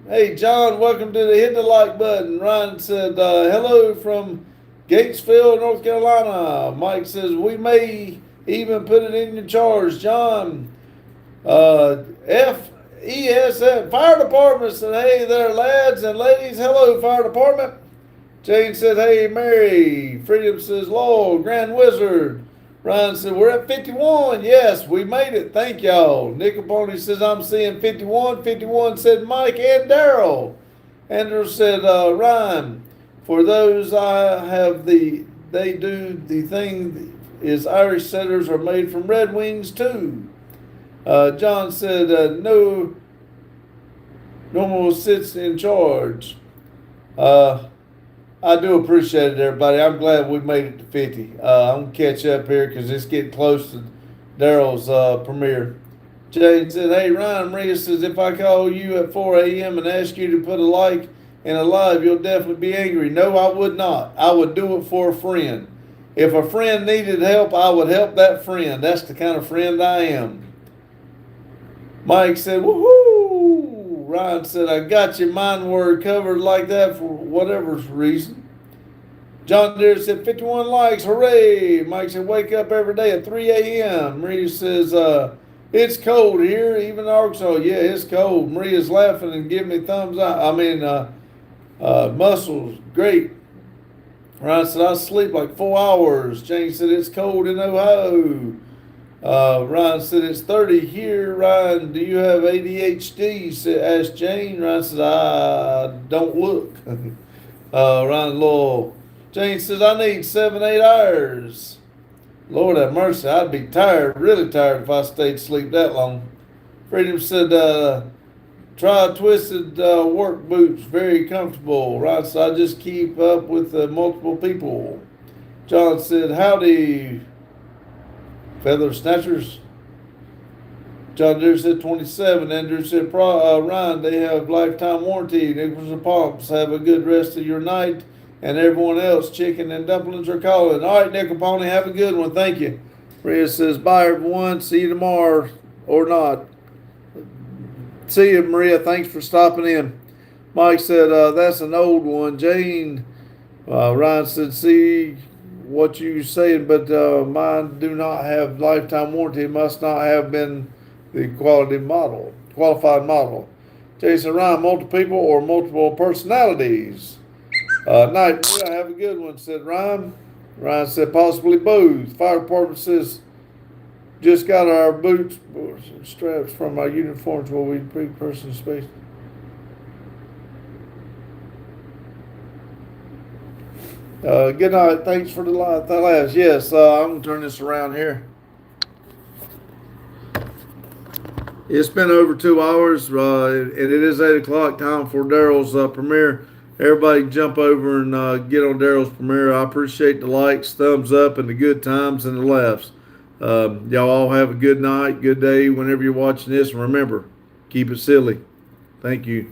hey, John, welcome to the hit the like button. Ryan said, hello from Gatesville, North Carolina. Mike says, we may even put it in your charge. John, FESF, Fire Department said, hey there, lads and ladies. Hello, Fire Department. Jane said, hey, Mary. Freedom says, Lowell, Grand Wizard. Ryan said, we're at 51. Yes, we made it. Thank y'all. Nickel Pony says, I'm seeing 51. 51 said Mike and Daryl. Andrew said, Ryan, for those I have they do the thing is Irish Setters are made from Red Wings too. John said, no, normal sits in charge. I do appreciate it, everybody. I'm glad we made it to 50. I'm going to catch up here because it's getting close to Daryl's premiere. Jane said, hey, Ryan, Maria says, if I call you at 4 a.m. and ask you to put a like in a live, you'll definitely be angry. No, I would not. I would do it for a friend. If a friend needed help, I would help that friend. That's the kind of friend I am. Mike said, woohoo! Woo! Ryan said, I got your mind word covered like that for whatever reason. John Deere said 51 likes, hooray! Mike said wake up every day at 3 a.m. Maria says it's cold here, even in Arkansas. Yeah, it's cold. Maria's laughing and giving me thumbs up. Muscles, great. Ryan said I sleep like 4 hours. Jane said it's cold in Ohio. Ryan said it's 30 here. Ryan, do you have ADHD? Asked Jane. Ryan said I don't look. Ryan Lowell. Jane says I need 7-8 hours. Lord have mercy, I'd be tired, really tired if I stayed asleep that long. Freedom said try twisted work boots, very comfortable. Ryan said I just keep up with multiple people. John said howdy, feather snatchers. John Deere said 27. Andrew said, Ryan, they have lifetime warranty. Nichols and Pumps, have a good rest of your night. And everyone else, chicken and dumplings are calling. All right, Nickel Pony, have a good one. Thank you. Maria says, bye, everyone. See you tomorrow or not. See you, Maria. Thanks for stopping in. Mike said, that's an old one. Jane, Ryan said, see what you saying, but mine do not have lifetime warranty. It must not have been the qualified model. Jason Ryan, multiple people or multiple personalities. Night, Maria, have a good one, said Ryan. Ryan said possibly both. Fire department says just got our boots straps from our uniforms where we pre-person space. Good night. Thanks for the laughs. Yes, I'm going to turn this around here. It's been over 2 hours, and it is 8 o'clock, time for Daryl's premiere. Everybody jump over and get on Daryl's premiere. I appreciate the likes, thumbs up, and the good times and the laughs. Y'all all have a good night, good day whenever you're watching this. And remember, keep it silly. Thank you.